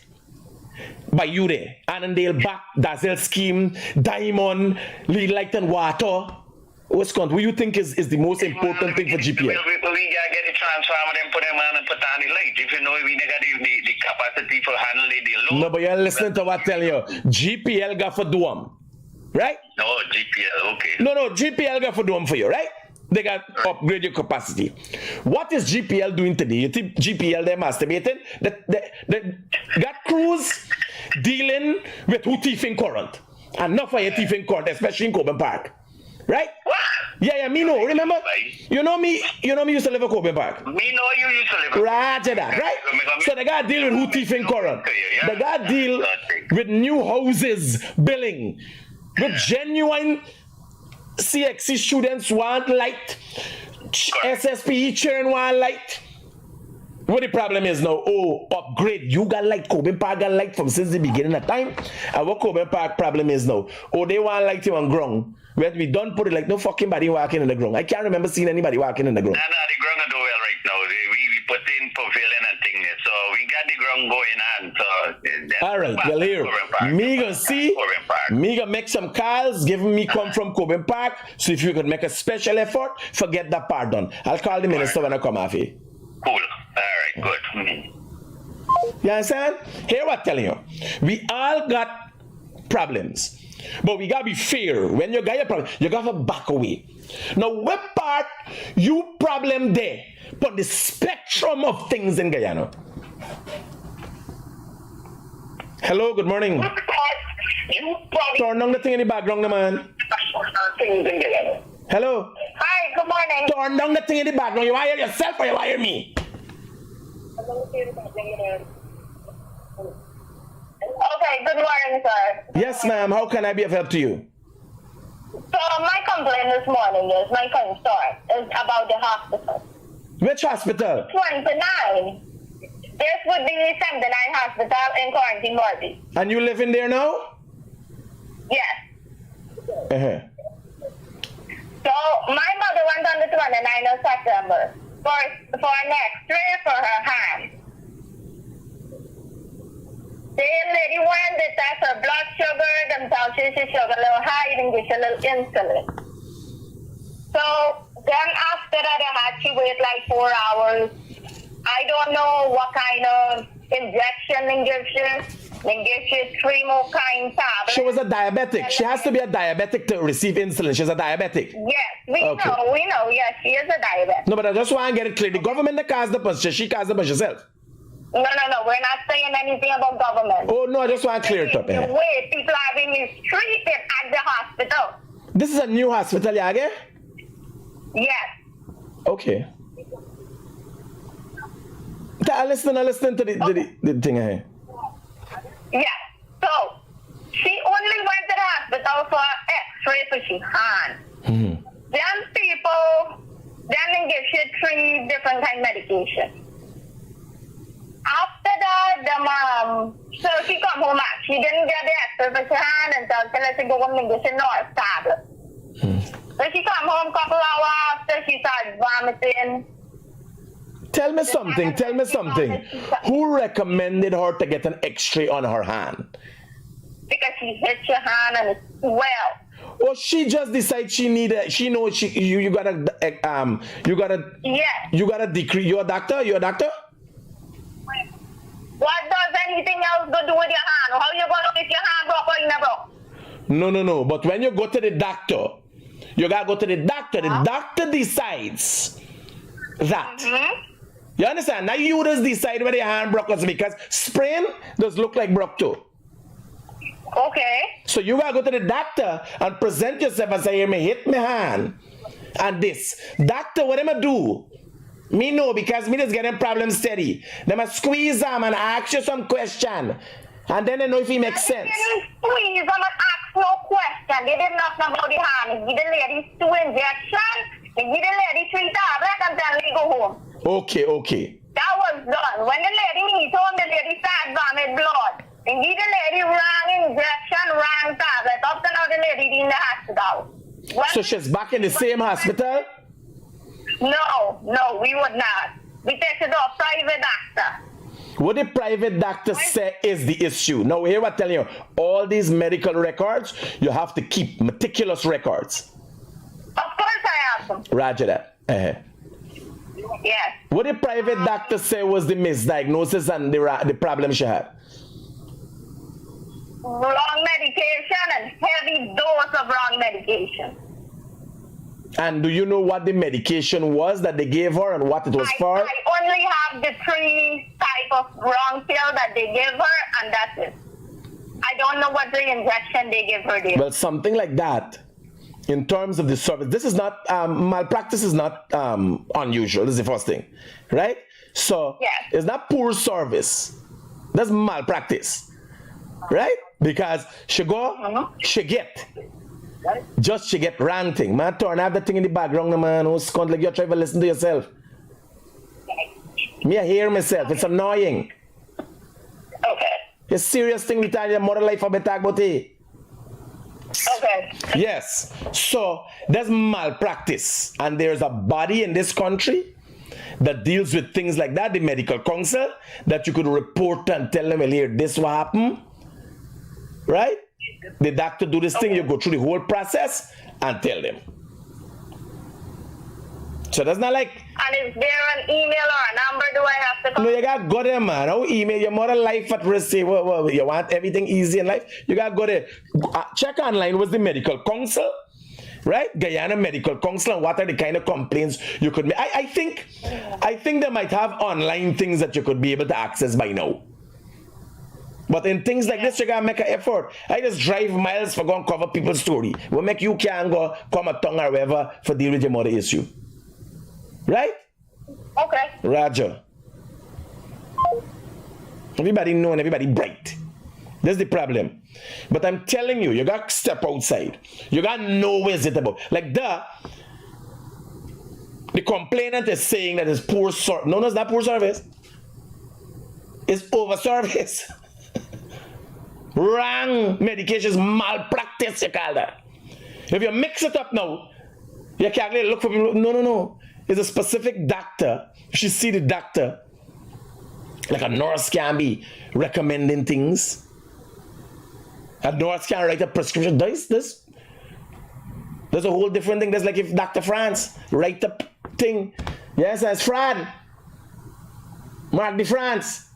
By you there. Annandale back, Dazzle scheme, Diamond, lead light and water. What do you think is the most important thing for GPL?
We gotta get the transformer and put them on and put on the light. If you know we got the capacity for handling the load.
No, but you're listening to what I'm telling you. GPL got for do them. Right?
No, GPL, okay.
No, GPL got for do them for you, right? They got upgrade your capacity. What is GPL doing today? You think GPL, they're masturbating? They got crews dealing with who thieving current. And not for your thieving current, especially in Coburn Park. Right?
What?
Yeah, me know. Remember? You know me used to live in Coben Park.
Me know you used to live.
Roger that, right? So they got to deal with who thief in current. They got to deal with new houses billing. With genuine CXC students want light. SSPE children want light. What the problem is now? Oh, upgrade. You got light. Coben Park got light from since the beginning of time. And what Coben Park problem is now? Oh, they want light on ground. When we don't put it like no fucking body walking in the ground. I can't remember seeing anybody walking in the ground.
Nah, the ground are doing well right now. We put in pavilion and thing there. So we got the ground going on. So
all right, well here. Me gonna see. Me gonna make some calls. Giving me come from Coben Park. So if you could make a special effort, forget that part done. I'll call the minister when I come off here.
Cool. All right, good.
You understand? Here what I'm telling you. We all got problems. But we gotta be fair. When you got your problem, you gotta back away. Now, what part you problem there? But the spectrum of things in Guyana. Hello, good morning. Turn down the thing in the background, man. Hello.
Hi, good morning.
Turn down the thing in the background. You wire yourself or you wire me?
Okay, good morning, sir.
Yes, ma'am. How can I be of help to you?
So my complaint this morning is, my concern is about the hospital.
Which hospital?
29. This would be 79 hospital in Quarantine Morby.
And you live in there now?
Yes.
Uh-huh.
So my mother went on the 29th of September for an X-ray for her hand. The lady went to test her blood sugar, them tell she sugar a little high, and get a little insulin. So then after that, she wait like 4 hours. I don't know what kind of injection they give you. They give you 3 more kind tablets.
She was a diabetic. She has to be a diabetic to receive insulin. She's a diabetic.
Yes, we know. Yes, she is a diabetic.
No, but I just want to get it clear. The government that caused the punch. She caused the punch herself.
No. We're not saying anything about government.
Oh, no, I just want to clear it up.
The way people are being mistreated at the hospital.
This is a new hospital, Yage?
Yes.
Okay. I listen to the thing here.
Yes. So, she only went to the hospital for X-ray for she hand.
Mm-hmm.
Then they give you 3 different kind of medication. After that, so she come home back. She didn't get the X-ray for she hand until she go home and get a North tablet. So she come home a couple hours after she started vomiting.
Tell me something. Who recommended her to get an X-ray on her hand?
Because she hit your hand and it's well.
Or she just decided you gotta
Yes.
You gotta decrease. You're a doctor?
What does anything else go do with your hand? How you gonna if your hand broke or you never broke?
No. But when you go to the doctor, you gotta go to the doctor. The doctor decides that.
Mm-hmm.
You understand? Now you just decide whether your hand broke or because sprain does look like broke too.
Okay.
So you gotta go to the doctor and present yourself and say, me hit my hand and this. Doctor, what am I do? Me know because me just getting problems steady. They must squeeze them and ask you some question. And then they know if it makes sense.
They didn't squeeze them and ask no question. They did nothing about the hand. They give the lady 2 injections. They give the lady 3 tablets and then they go home.
Okay.
That was done. When the lady meet home, the lady started vomit blood. They give the lady wrong injection, wrong tablet. Up to now the lady in the hospital.
So she's back in the same hospital?
No, we would not. We take it to a private doctor.
What the private doctor say is the issue. Now here I'm telling you, all these medical records, you have to keep meticulous records.
Of course I have them.
Roger that.
Yes.
What the private doctor say was the misdiagnosis and the problem she had?
Wrong medication and heavy dose of wrong medication.
And do you know what the medication was that they gave her and what it was for?
I only have the 3 type of wrong pill that they gave her, and that's it. I don't know what the injection they gave her there.
Well, something like that in terms of the service, this is not, malpractice is not unusual. This is the first thing, right? So it's not poor service. That's malpractice, right? Because she go, she get ranting. Man, turn have that thing in the background, man. Who's like you're trying to listen to yourself. Me, I hear myself. It's annoying.
Okay.
It's a serious thing we tell you, moral life of about it.
Okay.
Yes. So there's malpractice, and there's a body in this country that deals with things like that, the medical council, that you could report and tell them, well, here, this will happen, right? The doctor do this thing, you go through the whole process and tell them. So that's not like...
And is there an email or a number do I have to call?
No, you got to go there, man. How email your mother life at risk? Say, well, you want everything easy in life? You got to go there. Check online was the medical council, right? Guyana Medical Council, and what are the kind of complaints you could make? I think they might have online things that you could be able to access by now. But in things like this, you gotta make an effort. I just drive miles for going to cover people's story. Will make you can go come a tongue or whatever for deal with your mother issue. Right?
Okay.
Roger. Everybody know and everybody bright. That's the problem. But I'm telling you, you got to step outside. You got to know where's it about. Like the complainant is saying that it's poor service. No, it's not poor service. It's over service. Wrong medications, malpractice, you call that. If you mix it up now, you can't really look for people. No. It's a specific doctor. You should see the doctor. Like a nurse can be recommending things. A nurse can write a prescription. There's a whole different thing. There's like if Dr. France write a thing. Yes, it's fraud. Mark de France.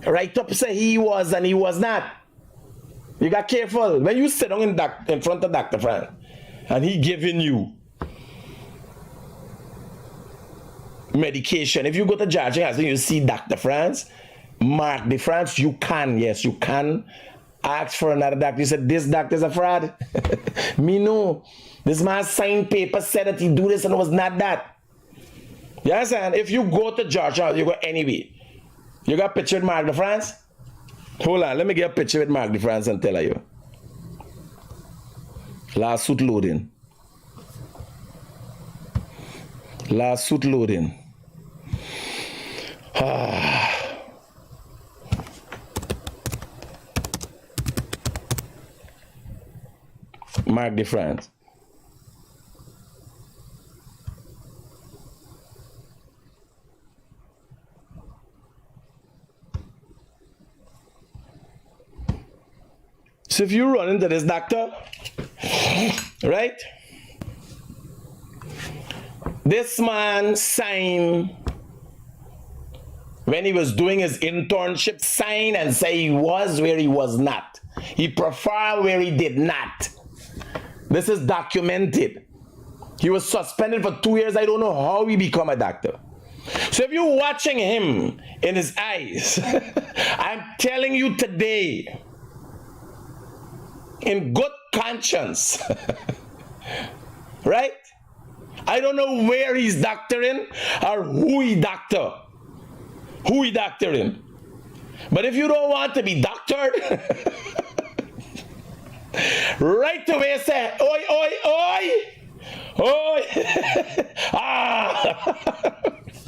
Write up say he was and he was not. You got careful. When you sit down in front of Dr. France and he giving you medication, if you go to Georgia and you see Dr. France, Mark de France, you can ask for another doctor. You said this doctor's a fraud. Me no. This man signed paper said that he do this and it was not that. You understand? If you go to Georgia, you go anyway. You got a picture with Mark de France? Hold on, let me get a picture with Mark de France and tell you. Lawsuit loading. Lawsuit loading. Mark de France. So if you run into this doctor, right? This man signed when he was doing his internship, sign and say he was where he was not. He preferred where he did not. This is documented. He was suspended for 2 years. I don't know how he become a doctor. So if you're watching him in his eyes, I'm telling you today, in good conscience, right? I don't know where he's doctoring or who he doctoring. But if you don't want to be doctored, right away say, oi, oi, oi, oi.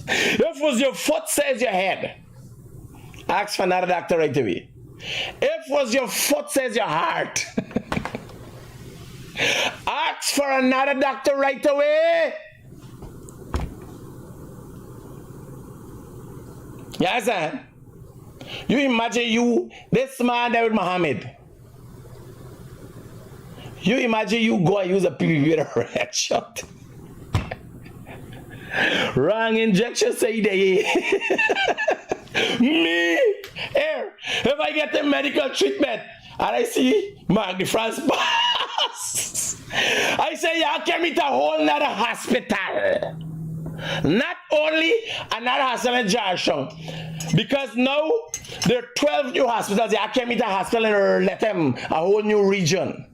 If it was your foot, says your head. Ask for another doctor right away. If it was your foot, says your heart. Ask for another doctor right away. Yes, sir. You imagine this man David Muhammad. You imagine you go and use a PPV with a red shot. Wrong injection, say they. Me, here, if I get the medical treatment and I see Mark de France pass, I say, y'all carry me to a whole nother hospital. Not only another hospital in Georgetown, because now there are 12 new hospitals. Y'all carry me to a hospital and let them a whole new region.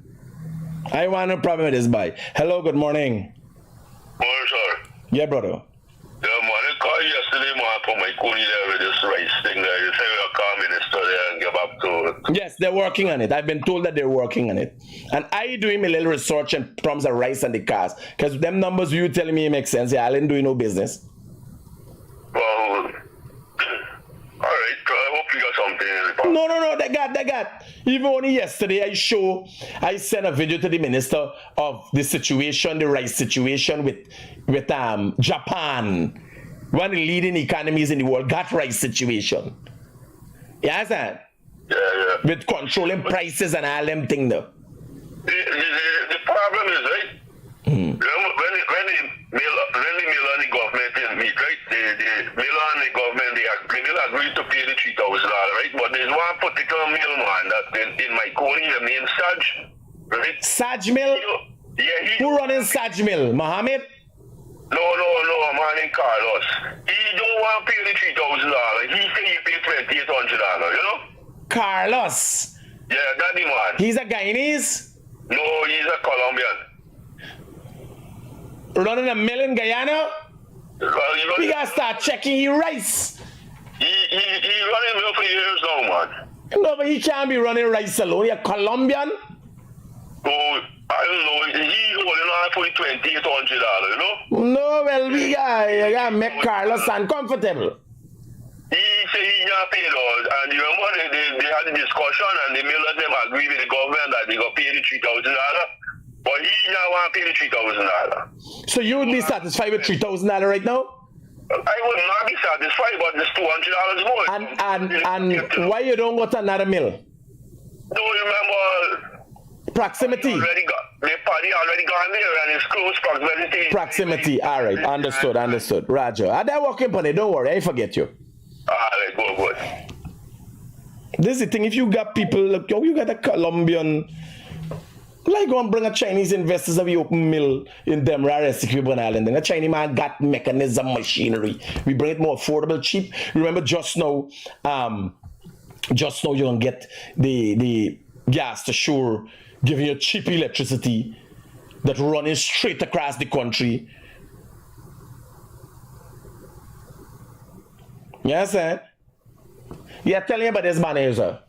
I want no problem with this boy. Hello, good morning.
Morning, sir.
Yeah, brother.
Yeah, man, I called yesterday, man, for my Coney there with this rice thing there. You say we'll call minister there and get back to it.
Yes, they're working on it. I've been told that they're working on it. And I doing a little research in terms of rice and the cars. Because them numbers you telling me make sense. Yeah, I ain't doing no business.
Well, alright, I hope you got something in the past.
No, they got. Even only yesterday I sent a video to the minister of the situation, the rice situation with Japan. One of the leading economies in the world got rice situation. You understand?
Yeah.
With controlling prices and all them things though.
The problem is, right? When the Miller and the government meet, right? The Miller and the government, they will agree to pay the $3,000, right? But there's one particular middleman that in my Coney, the name Saj, right?
Saj Mill?
Yeah,
Who running Saj Mill? Mohammed?
No, a man named Carlos. He don't want to pay the $3,000. He say he pay $2,800, you know?
Carlos.
Yeah, that's the man.
He's a Guyanese?
No, he's a Colombian.
Running a mill in Guyana?
Well,
We gotta start checking your rice.
He running mill for years now, man.
No, but he can't be running rice alone. You're Colombian?
So, I don't know, he holding on for $2,800, you know?
No, well, you gotta make Carlos uncomfortable.
He say he not paid all, and you remember they had a discussion and the mill them agree with the government that they got paid the $3,000, but he not want to pay the $3,000.
So you would be satisfied with $3,000 right now?
I would not be satisfied, but it's $200 more.
And why you don't go to another mill?
Don't remember.
Proximity.
The party already gone there and it's close
Proximity. All right. Understood. Roger. They're working on it. Don't worry. I forget you.
Alright, good.
This is the thing. If you got people, look, you got a Colombian, like go and bring a Chinese investors of the open mill in them rare equipment island. And a Chinese man got mechanism machinery. We bring it more affordable, cheap. Remember just now you can get the gas to shore, giving you cheap electricity that running straight across the country. Yes, sir. You're telling me about this man here, sir.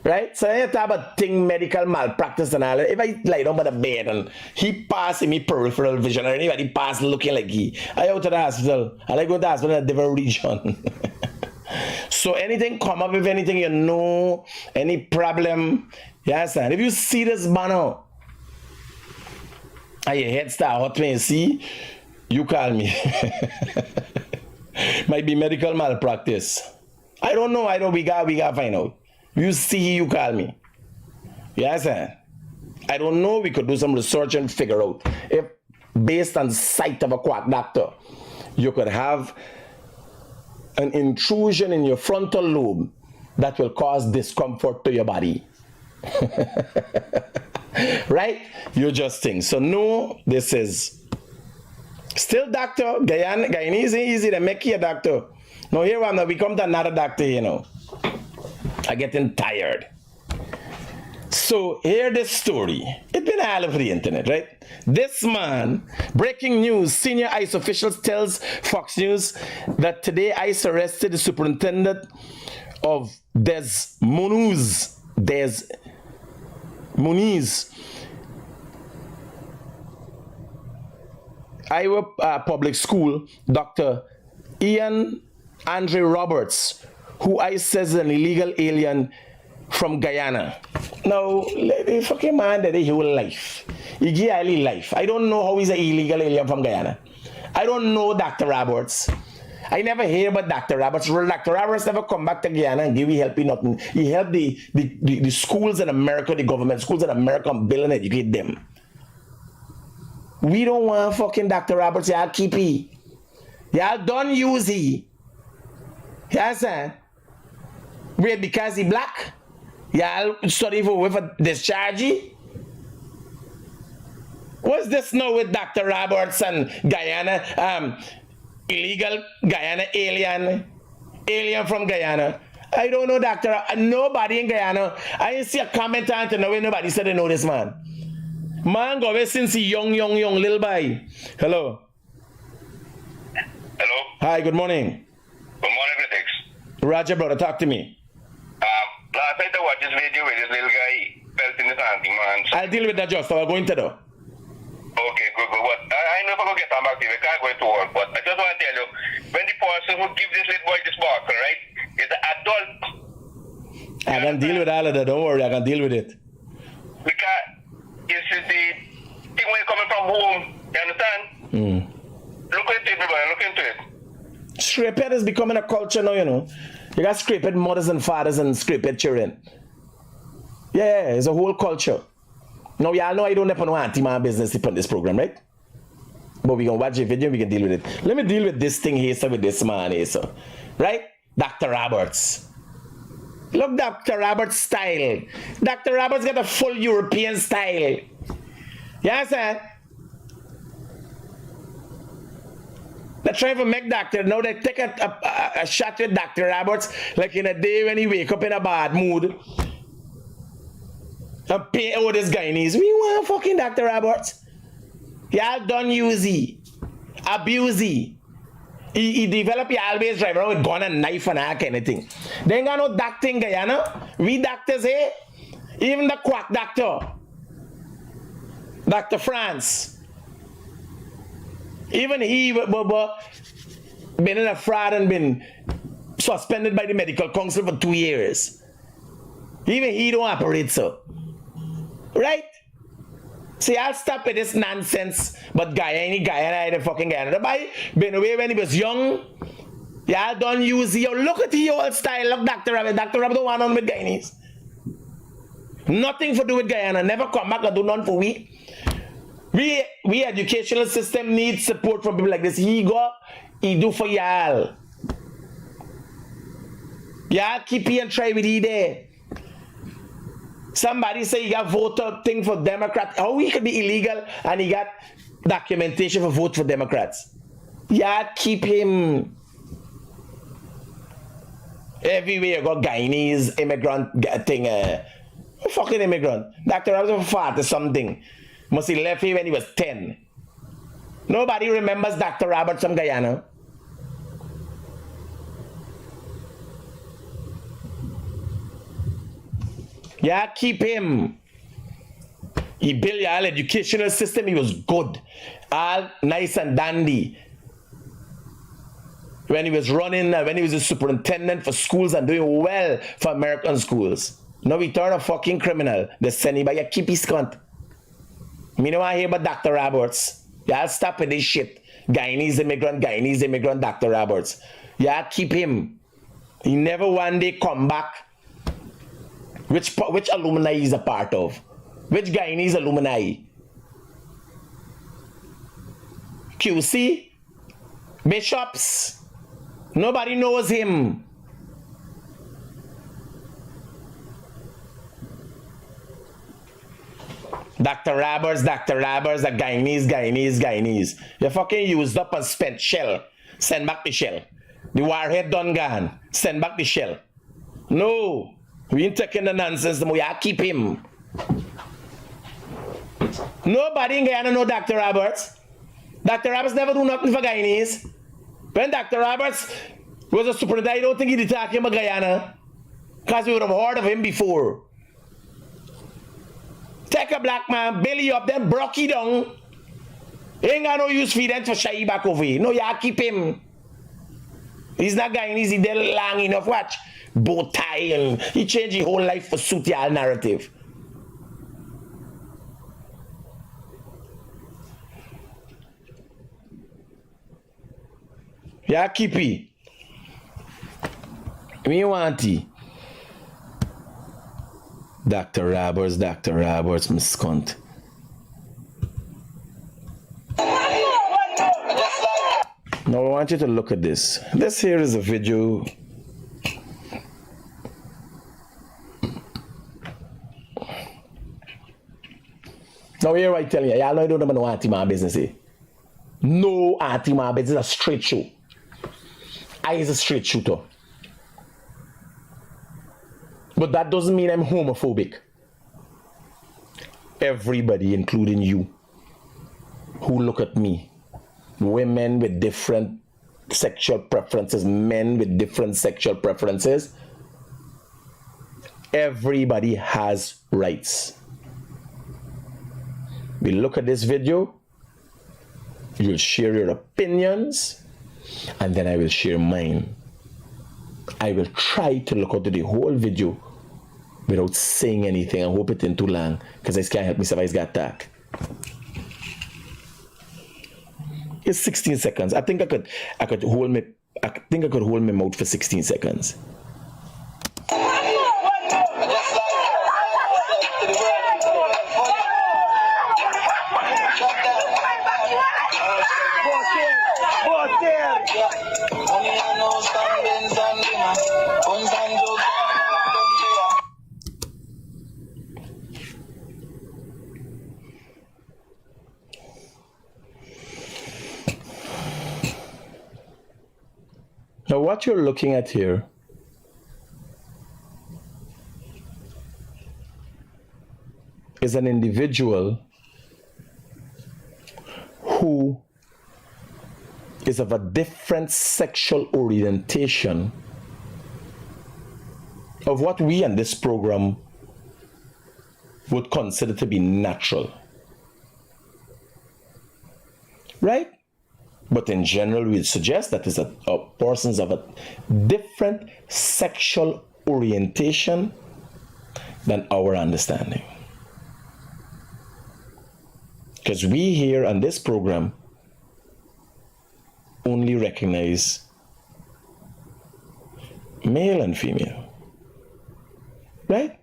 Right? So you talk about thing medical malpractice and all that. If I lie down by the bed and he pass me peripheral vision or anybody pass looking like he, I go to the hospital. And I go to the hospital in a different region. So anything come up, if anything you know, any problem, yes, sir. If you see this banner and your head start hot when you see, you call me. Might be medical malpractice. I don't know. We got find out. You see, you call me. Yes, sir. I don't know. We could do some research and figure out if, based on sight of a quack doctor, you could have an intrusion in your frontal lobe that will cause discomfort to your body. Right? You just think. So no, this is still doctor. Guyanese easy to make you a doctor. No, here we come to another doctor, you know. I'm getting tired. So hear this story. It's been all over the internet, right? This man, breaking news, senior ICE officials tells Fox News that today ICE arrested the superintendent of Des Moines, Iowa Public School, Dr. Ian Andre Roberts, who ICE says is an illegal alien from Guyana. Now, the fucking man that he whole life. He give Ali life. I don't know how he's an illegal alien from Guyana. I don't know Dr. Roberts. I never hear about Dr. Roberts. Dr. Roberts never come back to Guyana and give me help in nothing. He helped the schools in America, the government schools in America, and build and educate them. We don't want fucking Dr. Roberts. Y'all keep he. Y'all don't use he. Yes, sir. Wait, because he black? Y'all study for discharge? What's this now with Dr. Roberts and Guyana? Illegal Guyana alien from Guyana. I don't know, doctor. Nobody in Guyana. I didn't see a comment on to know nobody said they know this man. Man, go away since he young, little boy. Hello.
Hello?
Hi, good morning.
Good morning, critics.
Roger, brother, talk to me.
Last night I watched this video with this little guy pelting his auntie, man.
I'll deal with that just. I'll go into the.
Okay, good. But I know if I go get back to you, I can't go into work. But I just want to tell you, when the person who gives this little boy this box, right, is an adult.
I can deal with all of that. Don't worry, I can deal with it.
Because it's the thing when you're coming from home, you understand? Look into it, brother, look into it.
Scrapehead is becoming a culture now, you know. You got scrapehead mothers and fathers and scrapehead children. Yeah, it's a whole culture. Now, y'all know I don't have no anti-man business on this program, right? But we can watch the video and we can deal with it. Let me deal with this thing here, sir, with this man here, sir. Right? Dr. Roberts. Look, Dr. Roberts' style. Dr. Roberts got a full European style. You understand? They try to make Doctor, now they take a shot with Dr. Roberts like in a day when he wake up in a bad mood. And pay all this Guyanese. We want fucking Dr. Roberts. Y'all done use he. Abuse he. He develop he always drive around with gun and knife and that kind of thing. They ain't got no doctor in Guyana. We doctors here. Even the quack doctor. Dr. France. Even he been in a fraud and been suspended by the medical council for 2 years. Even he don't operate so. Right? See, I'll stop with this nonsense. But Guyana, the fucking Guyana. The boy been away when he was young. Y'all don't use your look at your old style. Look, Dr. Rabbit. Dr. Rabbit don't want on with Guyanese. Nothing to do with Guyana. Never come back and do none for we. We educational system needs support from people like this. He do for y'all. Y'all keep here and try with he there. Somebody say he got voter thing for Democrats. How he could be illegal and he got documentation for vote for Democrats? Y'all keep him. Everywhere you got Guyanese immigrant thing. Fucking immigrant. Dr. Roberts fat or something. Must he left here when he was 10. Nobody remembers Dr. Roberts from Guyana. Yeah, keep him. He built y'all educational system. He was good. All nice and dandy. When he was running, when he was a superintendent for schools and doing well for American schools. Now he turned a fucking criminal. They send him by a keep his cunt. Me no want hear about Dr. Roberts. Y'all stop with this shit. Guyanese immigrant, Dr. Roberts. Y'all keep him. He never one day come back. Which alumni is a part of? Which Guyanese alumni? QC? Bishops? Nobody knows him. Dr. Roberts, a Guyanese. You fucking used up and spent shell. Send back the shell. The warhead done gone. Send back the shell. No. We ain't taking the nonsense. We have to keep him. Nobody in Guyana know Dr. Roberts. Dr. Roberts never do nothing for Guyanese. When Dr. Roberts was a superintendent, I don't think he'd attack him in Guyana. Because we would have heard of him before. Take a black man, belly up, then broke it down. Ain't got no use for them for shy back over here. No, you have to keep him. He's not Guyanese, he's there long enough. Watch. Bow tie and he changed his whole life for suit y'all narrative. Yeah, keep it. Me want it. Dr. Roberts, Miss Cunt. Now I want you to look at this. This here is a video. Now here I tell you, y'all know I don't have no anti-man business here. No anti-man business, it's a straight show. I is a straight shooter. But that doesn't mean I'm homophobic. everybody, including you, who look at me, women with different sexual preferences, men with different sexual preferences, everybody has rights. We look at this video, you'll share your opinions, and then I will share mine. I will try to look out to the whole video without saying anything. I hope it ain't too long, because I can't help myself. I got attacked. It's 16 seconds. I think I could hold my mouth for 16 seconds. Now, what you're looking at here is an individual who is of a different sexual orientation of what we in this program would consider to be natural. Right? But in general, we suggest that is a persons of a different sexual orientation than our understanding. Because we here on this program only recognize male and female. Right?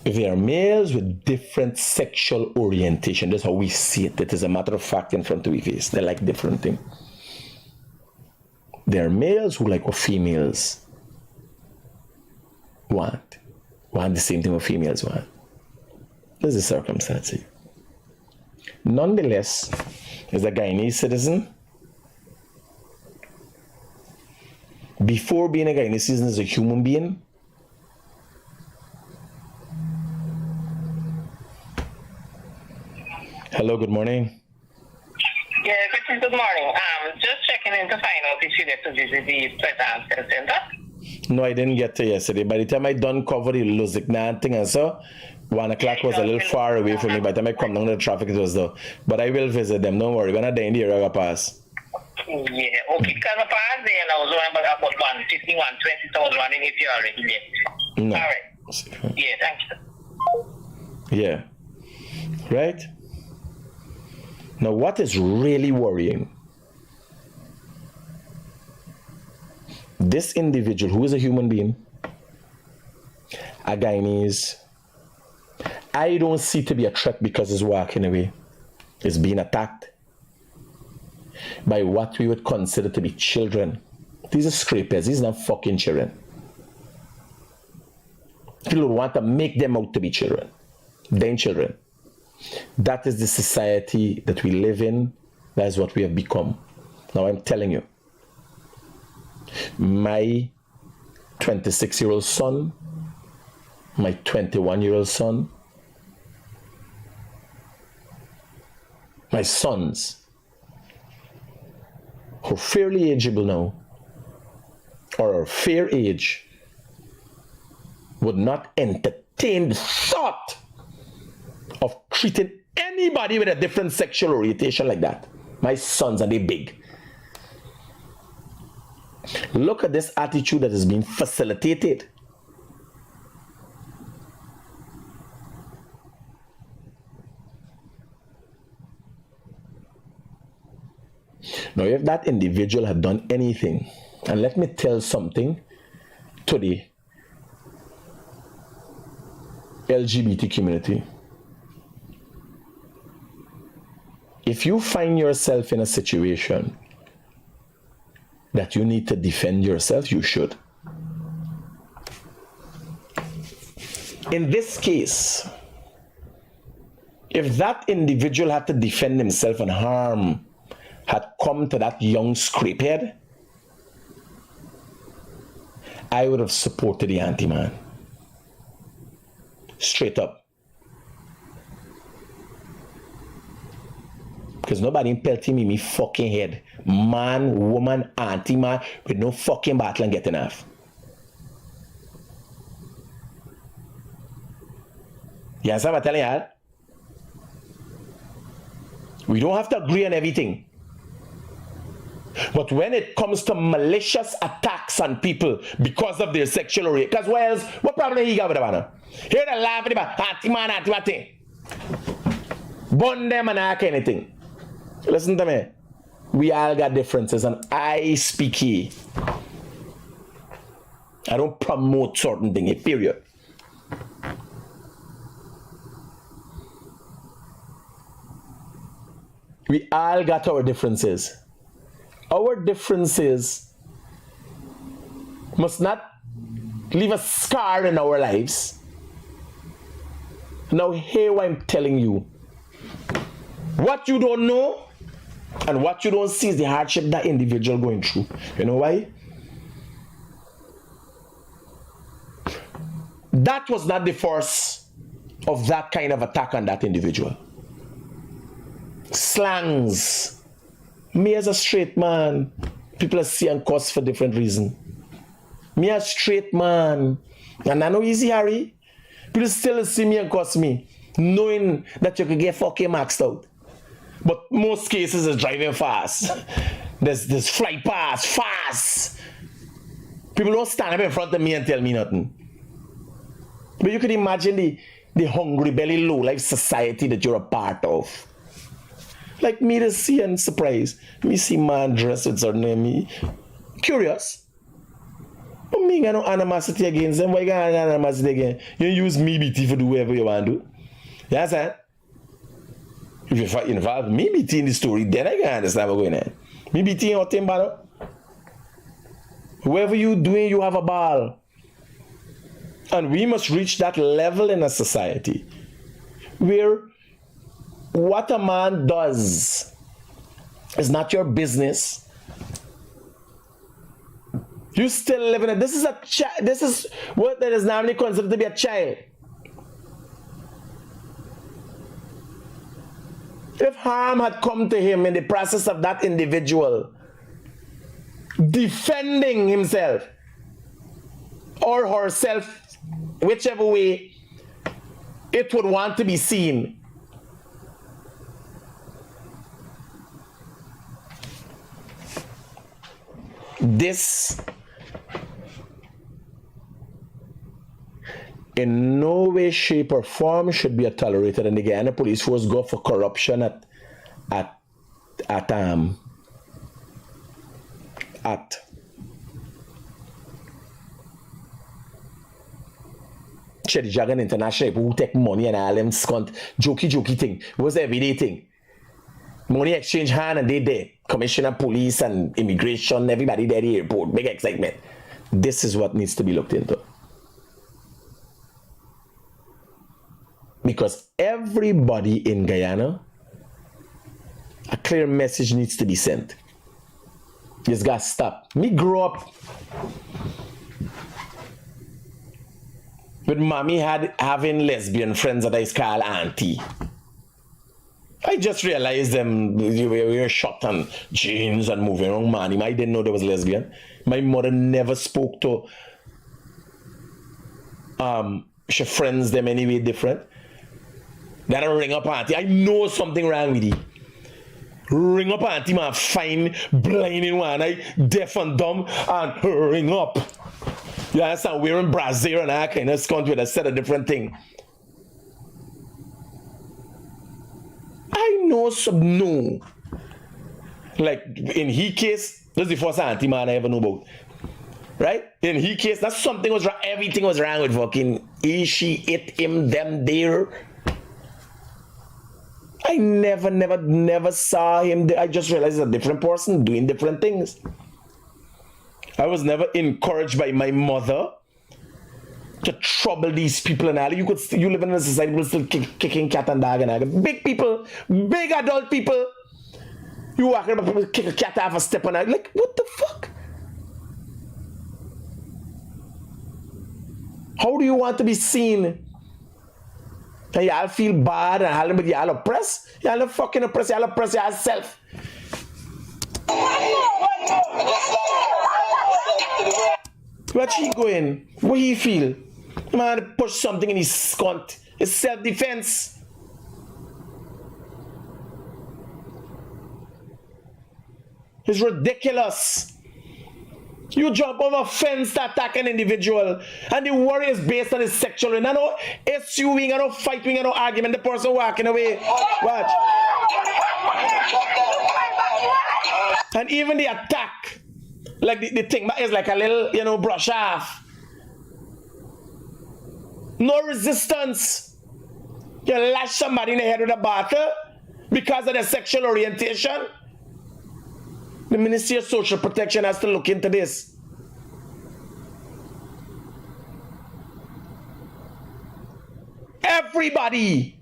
If they are males with different sexual orientation, that's how we see it. It is a matter of fact in front of our face. They like different things. There are males who like what females want. Want the same thing what females want. This is the circumstance. Nonetheless, as a Guyanese citizen, before being a Guyanese citizen as a human being, hello, good morning.
Yeah, good morning. Just checking in to find out if you get to visit the Pleasant Center.
No, I didn't get to yesterday. By the time I done cover the Luziknan thing and so, 1 o'clock was a little far away from me. By the time I come down to the traffic, it was there. But I will visit them. Don't worry. When I die in the area, I pass.
Yeah, okay. Because I passed there and I was running about 150, 120, so I was running if you already left.
No.
All right. Yeah, thank you.
Yeah. Right? Now, what is really worrying? This individual, who is a human being, a Guyanese, I don't see to be a threat because he's walking away. He's being attacked by what we would consider to be children. These are scrapeheads. These are not fucking children. People want to make them out to be children. They ain't children. That is the society that we live in. That is what we have become. Now I'm telling you, my 26-year-old son, my 21-year-old son, my sons, who are fairly ageable now, or are fair age, would not entertain the thought of treating anybody with a different sexual orientation like that. My sons, and they big. Look at this attitude that is being facilitated. Now, if that individual had done anything, and let me tell something to the LGBT community. If you find yourself in a situation that you need to defend yourself, you should. In this case, if that individual had to defend himself and harm had come to that young scrapehead, I would have supported the anti-man. Straight up. Because nobody pelting me fucking head. Man, woman, auntie, man, with no fucking battle and getting off. You understand what I'm telling y'all? We don't have to agree on everything. But when it comes to malicious attacks on people because of their sexual orientation, because what else? What problem he got with the man? Here they laugh about anti-man thing. Burn them and that kind of thing. Listen to me. We all got differences and I speak here. I don't promote certain things, period. We all got our differences. Our differences must not leave a scar in our lives. Now hear what I'm telling you. What you don't know and what you don't see is the hardship that individual going through. You know why? That was not the force of that kind of attack on that individual. Slangs. Me as a straight man, people see and cuss for different reasons. Me as straight man, and I know easy Harry, people still see me and cuss me, knowing that you could get fucking maxed out. But most cases is driving fast. There's flight past, fast. People don't stand up in front of me and tell me nothing. But you could imagine the hungry belly low life society that you're a part of. Like me to see and surprise. Me see man dressed with certain me. Curious. But me got no animosity against them. Why you got animosity again? You use me BT for do whatever you want to do. You understand? If you involve me BT in the story, then I can understand what's going on. Me BT in your team battle. Whoever you doing, you have a ball. And we must reach that level in a society where what a man does is not your business. You still live in it. This is a this is what that is normally considered to be a child. If harm had come to him in the process of that individual defending himself or herself, whichever way it would want to be seen, this in no way, shape, or form should be tolerated. And again, the police force go for corruption at Shady Dragon International, people who take money and all them scunt, jokey thing. It was everyday thing. Money exchange hand and they there. Commissioner, police, and immigration, everybody there at the airport. Big excitement. This is what needs to be looked into. Because everybody in Guyana, a clear message needs to be sent. This got to stop. Me grew up with mommy having lesbian friends that I call auntie. I just realized them, we were shot on jeans and moving around money. I didn't know there was lesbian. My mother never spoke to she friends them anyway different. Then I ring up auntie. I know something wrong with you. Ring up auntie, man, fine, blinding one. I deaf and dumb and ring up. You understand? Wearing brassiere and that kind of scunt with a set of different things. I know some no. Like in he case, this is the first auntie man I ever know about. Right? In he case, that's something was wrong. Everything was wrong with fucking he, she, it, him, them, there. I never saw him. I just realized he's a different person doing different things. I was never encouraged by my mother to trouble these people and all. You live in a society where still kicking cat and dog and all. Big people, big adult people. You walk around people kick a cat off a step and all. Like, what the fuck? How do you want to be seen And y'all feel bad and but y'all oppress. Y'all not fucking oppress. Y'all oppress yourself. Where she going? What he feel? Man, push something in his scunt. It's self-defense. It's ridiculous. You jump over a fence to attack an individual, and the worry is based on his sexual. And I know SUing, I know fighting, I know argument. The person walking away. Watch. And even the attack, like the thing is like a little, brush off. No resistance. You lash somebody in the head with a bottle because of their sexual orientation. The Ministry of Social Protection has to look into this. Everybody.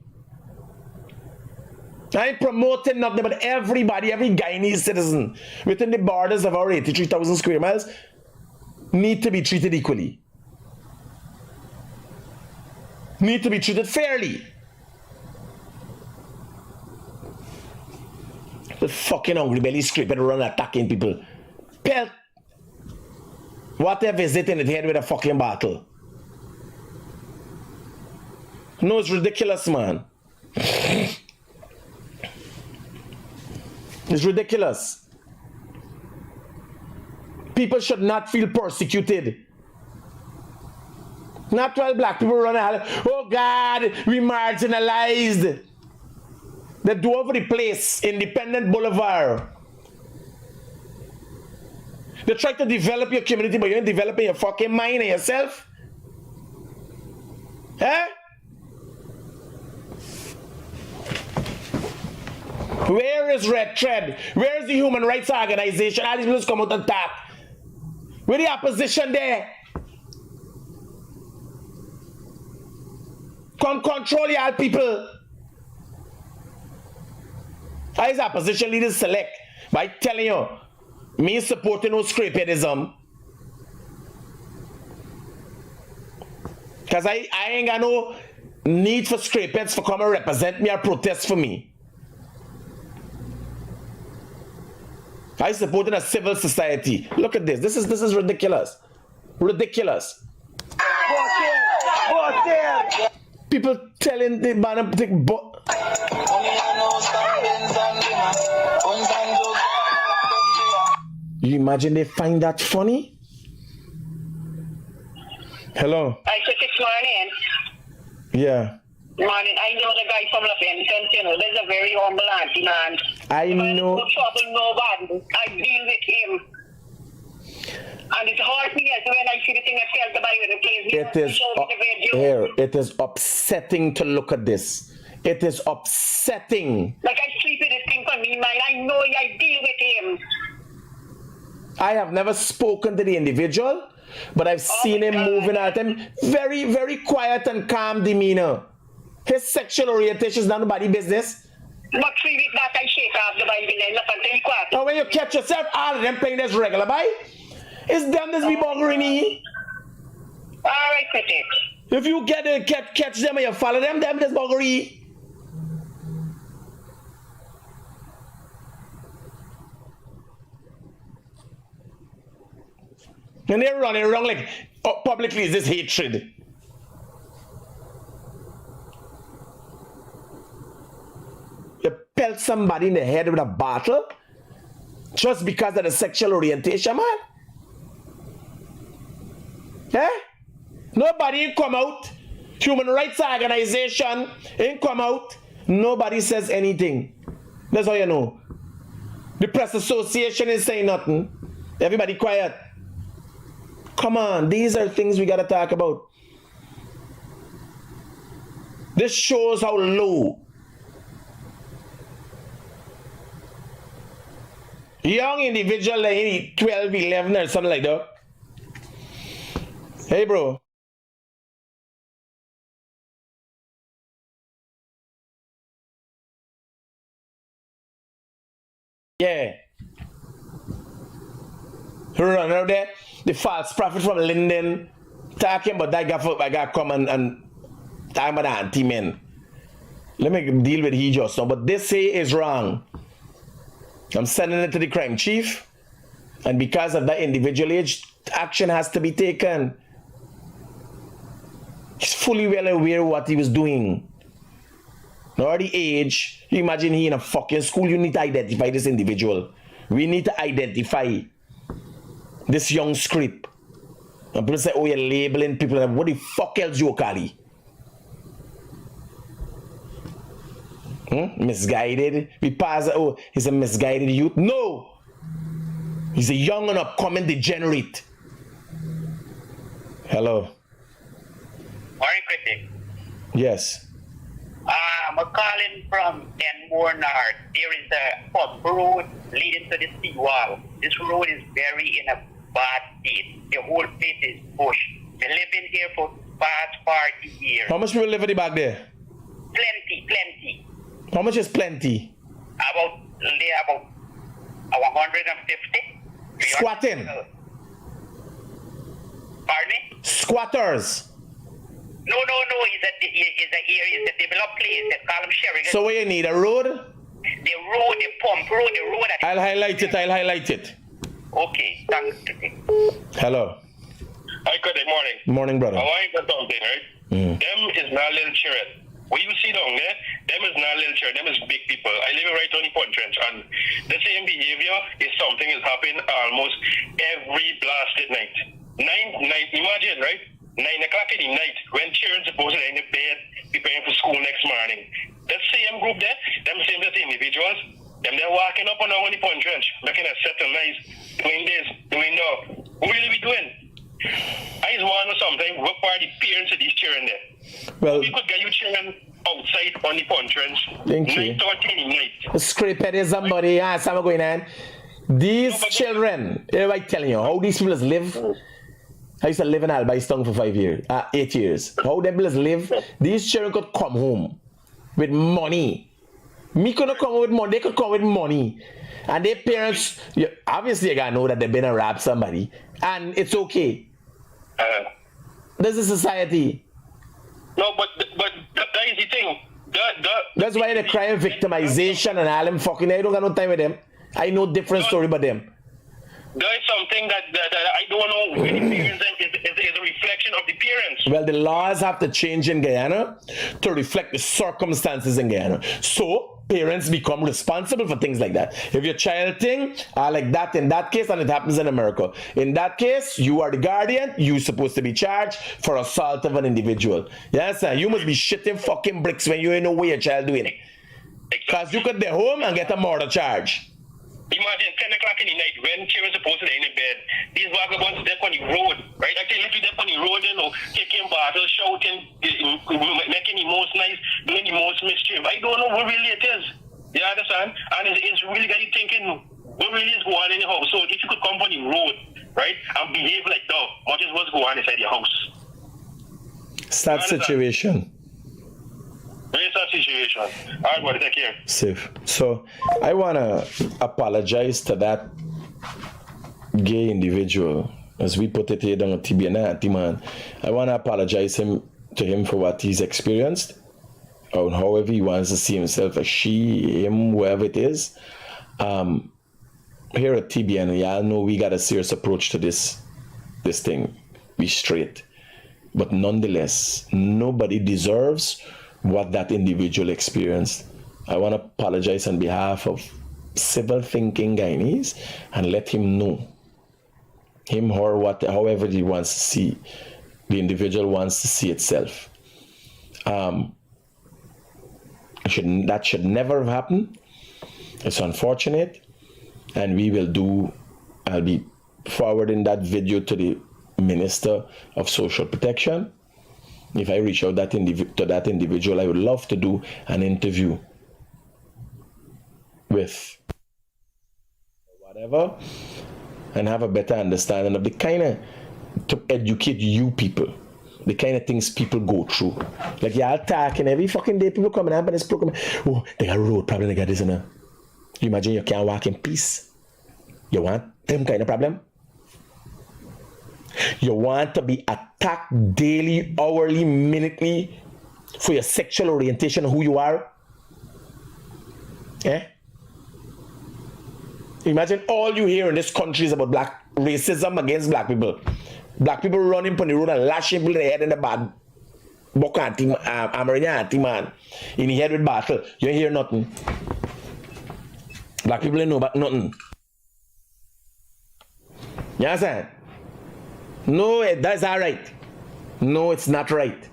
I ain't promoting nothing, but everybody, every Guyanese citizen within the borders of our 83,000 square miles need to be treated equally. Need to be treated fairly. The fucking hungry belly scraping around attacking people. Pelt. Whatever is it in the head with a fucking bottle? No, it's ridiculous, man. It's ridiculous. People should not feel persecuted. Not while black people run out. Oh God, we marginalized. They do over the place, Independent Boulevard. They try to develop your community, but you ain't developing your fucking mind and yourself. Huh? Where is Red Thread? Where is the Human Rights Organization? All these people come out and talk. Where the opposition there? Come control y'all people. How is opposition leaders select? By telling you, me supporting no scrapeheadism. Because I ain't got no need for scrapeheads to come and represent me or protest for me. I supported a civil society. Look at this. This is ridiculous. Ridiculous. People telling the man to take You imagine they find that funny? Hello?
I took this morning.
Yeah.
Morning, I know the guy from La there's a very humble auntie, man.
I know.
No trouble, nobody. I deal with him. And it hurts me as when I see the thing I felt about it.
It is upsetting to look at this. It is upsetting.
Like I sleep with this thing for me, man. I know I deal with him.
I have never spoken to the individual, but I've seen him moving at him. Very, very quiet and calm demeanor. His sexual orientation is not nobody's business.
But 3 weeks that I shake off the Bible and look until you quiet.
Now when you catch yourself, all of them playing this regular, boy. It's them that's be buggering.
Alright, Critic.
If you catch them and you follow them that's buggery. And they're running around like publicly is this hatred. You pelt somebody in the head with a bottle just because of the sexual orientation, man. Eh? Nobody ain't come out. Human Rights Organization ain't come out. Nobody says anything. That's how you know. The Press Association is saying nothing. Everybody quiet. Come on, these are things we gotta talk about. This shows how low young individual like 12, 11 or something like that. Hey bro. Yeah. Run out there. The false prophet from Linden talking about that guy come and talking about the anti-men. let me deal with he just now. But this say is wrong. I'm sending it to the crime chief. And because of that individual age, action has to be taken. He's fully well aware of what he was doing. Now the age, you imagine he in a fucking school, you need to identify this individual. We need to identify this young script. And people say, oh, you're labeling people. What the fuck else you carry? Misguided? We pass, oh, he's a misguided youth. No! He's a young and upcoming degenerate. Hello.
Morning, Critic.
Yes.
I'm calling from Denmore North. There is a pub road leading to the seawall. This road is very in a bad state. The whole place is bush. They live in here for past 40 years.
How much people live in the back there?
Plenty.
How much is plenty?
About 150.
Squatting.
Pardon me?
Squatters.
No. It's a developed place. They call them sharing.
So what you need, a road?
The road, the pump road, the road.
I'll highlight it.
Okay, thanks.
Hello.
Hi, good morning.
Morning, brother.
I want to something, right? Them is not little children. What you see down there, them is not little children, them is big people. I live right on the Pond Trench, and the same behavior is something is happening almost every blasted night. Imagine, right? 9 o'clock in the night, when children supposed to be in the bed, preparing for school next morning. That same group there, them same set individuals, they're walking up and down on the Pond Trench, making a set of nice, doing this, doing that. What will they be doing? I just want to know something. What are the parents of these children there?
Well,
we could get you children outside on the Pond Trench.
Thank you.
9:30 in the night.
Scrapeheads somebody, something going on. These children, everybody telling you how these people live. I used to live in Alboystown for 8 years. How them people live? These children could come home with money. Me couldn't come with money. They could come with money. And their parents, obviously you gotta know that they've been a rap somebody. And it's okay. This is society.
No, but that is the thing.
That's why the crime victimization and all them fucking, I don't got no time with them. I know different story about them.
There is something that I don't know where the parents is a reflection of the parents.
Well, the laws have to change in Guyana to reflect the circumstances in Guyana. So parents become responsible for things like that. If your child thing like that in that case, and it happens in America, in that case, you are the guardian, you're supposed to be charged for assault of an individual. You understand? You must be shitting fucking bricks when you ain't know what your child doing. Because you could be home and get a murder charge.
Imagine 10 o'clock in the night when children supposed to be in the bed. These vagabonds step on the road, right? I can literally step on the road, taking battles, shouting, making the most nice, doing the most mischief. I don't know what really it is. You understand? And it's really got you thinking, what really is going on in the house? So if you could come on the road, right, and behave like that, what is what's going on inside your house?
Sad situation.
Very sad situation. All right, buddy, take care.
Safe. So I want to apologize to that gay individual, as we put it here down at TBN, man. I want to apologize to him for what he's experienced, or however he wants to see himself, as she, him, whoever it is. Here at TBN, y'all know we got a serious approach to this thing. Be straight. But nonetheless, nobody deserves what that individual experienced. I want to apologize on behalf of civil thinking Guyanese and let him know, him or what, however he wants to see, the individual wants to see itself. That should never have happened. It's unfortunate, and I'll be forwarding that video to the Minister of Social Protection. If I reach out to that individual, I would love to do an interview with whatever and have a better understanding of the kind of, to educate you people, the kind of things people go through. Like y'all talking every fucking day, people coming up and this program, oh, they got a road problem, they got this and that. You imagine you can't walk in peace? You want them kind of problem? You want to be attacked daily, hourly, minutely for your sexual orientation, who you are? Eh? Imagine all you hear in this country is about black racism against black people. Black people running on the road and lashing people in the head in the bad. American man in the head with battle. You ain't hear nothing. Black people ain't know about nothing. You understand? No, that's all right. No, it's not right.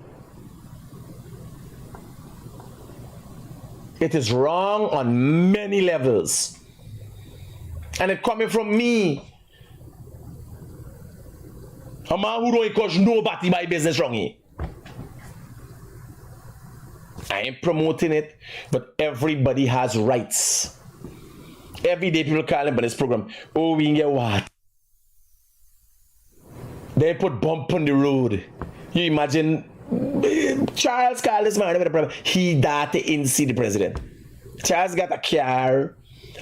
It is wrong on many levels. And it coming from me. A man who don't encourage nobody by business wrong here. I ain't promoting it, but everybody has rights. Every day people call him by this program, oh, we can get what? They put bump on the road. You imagine Charles called this man with a problem. He died to see the president. Charles got a car,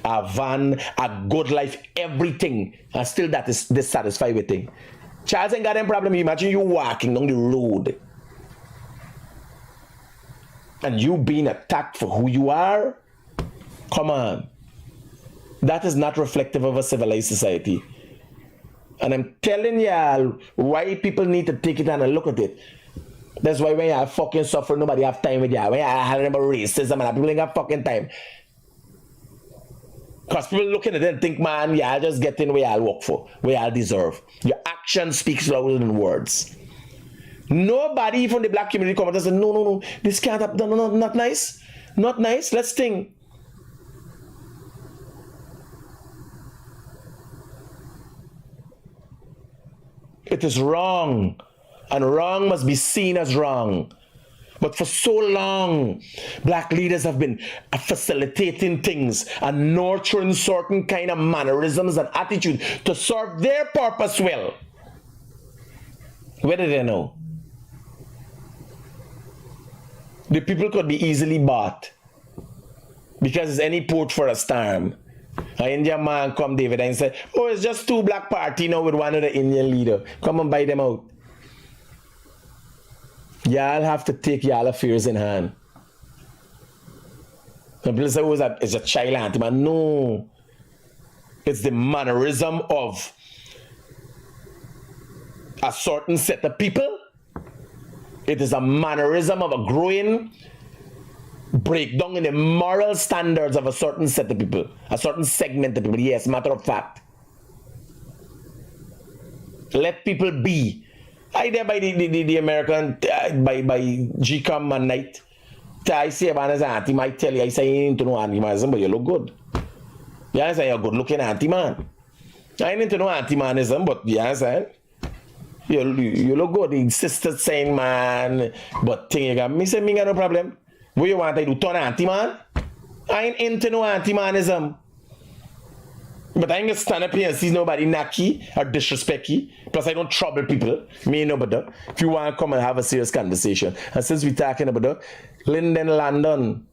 a van, a good life, everything. And still that is dissatisfied with thing. Charles ain't got any problem. You imagine you walking down the road and you being attacked for who you are. Come on. That is not reflective of a civilized society. And I'm telling y'all why people need to take it and look at it. That's why when y'all fucking suffer, nobody have time with y'all. When y'all have about racism and people ain't got fucking time. Because people looking at it and think, man, y'all just getting where y'all work for, where y'all deserve. Your action speaks louder than words. Nobody from the black community come and say, no, this can't happen. No, not nice. Not nice. Let's think. It is wrong, and wrong must be seen as wrong. But for so long, black leaders have been facilitating things and nurturing certain kind of mannerisms and attitude to serve their purpose well. Where do they know? The people could be easily bought because it's any port for a storm. An Indian man come, David, and say, oh, it's just two black party now with one of the Indian leader. Come and buy them out. Y'all have to take y'all affairs in hand. And people say, oh, it's a child auntie, man. No. It's the mannerism of a certain set of people. It is a mannerism of a growing breakdown in the moral standards of a certain set of people, a certain segment of people. Yes, matter of fact. Let people be. I there by the American by GCOM one night. I say about his auntie might tell you, I say you ain't into no antimanism, but you look good. Yeah, I say you're good looking auntie man. I ain't into no antimanism, but yeah, I say you look good. The sister saying man, but thing you got me say me got no problem. What you want I do? Turn anti-man? I ain't into no anti-manism. But I ain't gonna stand up here and see nobody nacky or disrespecty. Plus I don't trouble people. Me no better. If you want to come and have a serious conversation. And since we're talking about that, Linden London.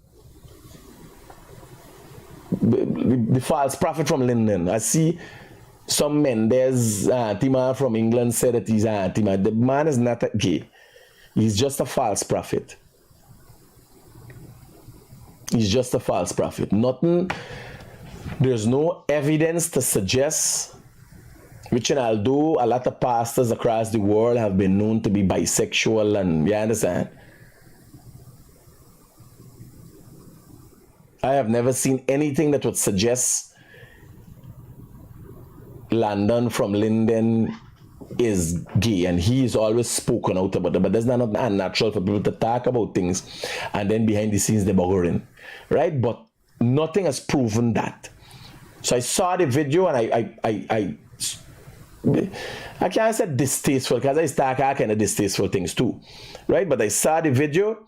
The false prophet from Linden. I see some men, there's anti-man from England said that he's anti-man. The man is not gay. He's just a false prophet. He's just a false prophet. Nothing, there's no evidence to suggest, which although a lot of pastors across the world have been known to be bisexual, and you understand? I have never seen anything that would suggest Landon from Linden is gay, and he is always spoken out about it, but that's not unnatural for people to talk about things and then behind the scenes they're buggering, right? But nothing has proven that. So I saw the video and I can't say distasteful because I start all kind of distasteful things too, right? But I saw the video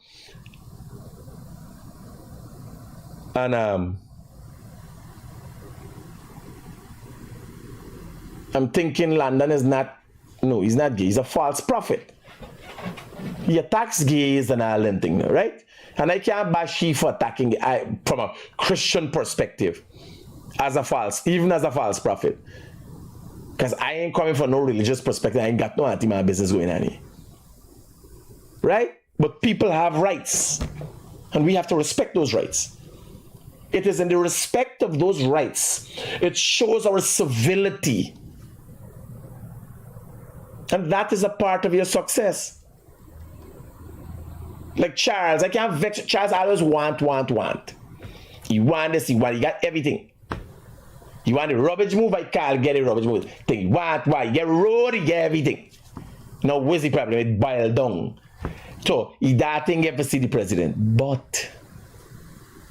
and I'm thinking Landon is not, no, he's not gay. He's a false prophet. He attacks gays and all that thing, right? And I can't bash you for attacking from a Christian perspective as a false, even as a false prophet. Because I ain't coming from no religious perspective. I ain't got no anti-man business going on here. Right? But people have rights. And we have to respect those rights. It is in the respect of those rights. It shows our civility. And that is a part of your success. Like Charles, I can't vex Charles. I always want. He want this, he got everything. You want the rubbish move, I can't get a rubbish move. Think, you get road, he get everything. Now, what's the problem? It boiled down. So, that thing ever see the president. But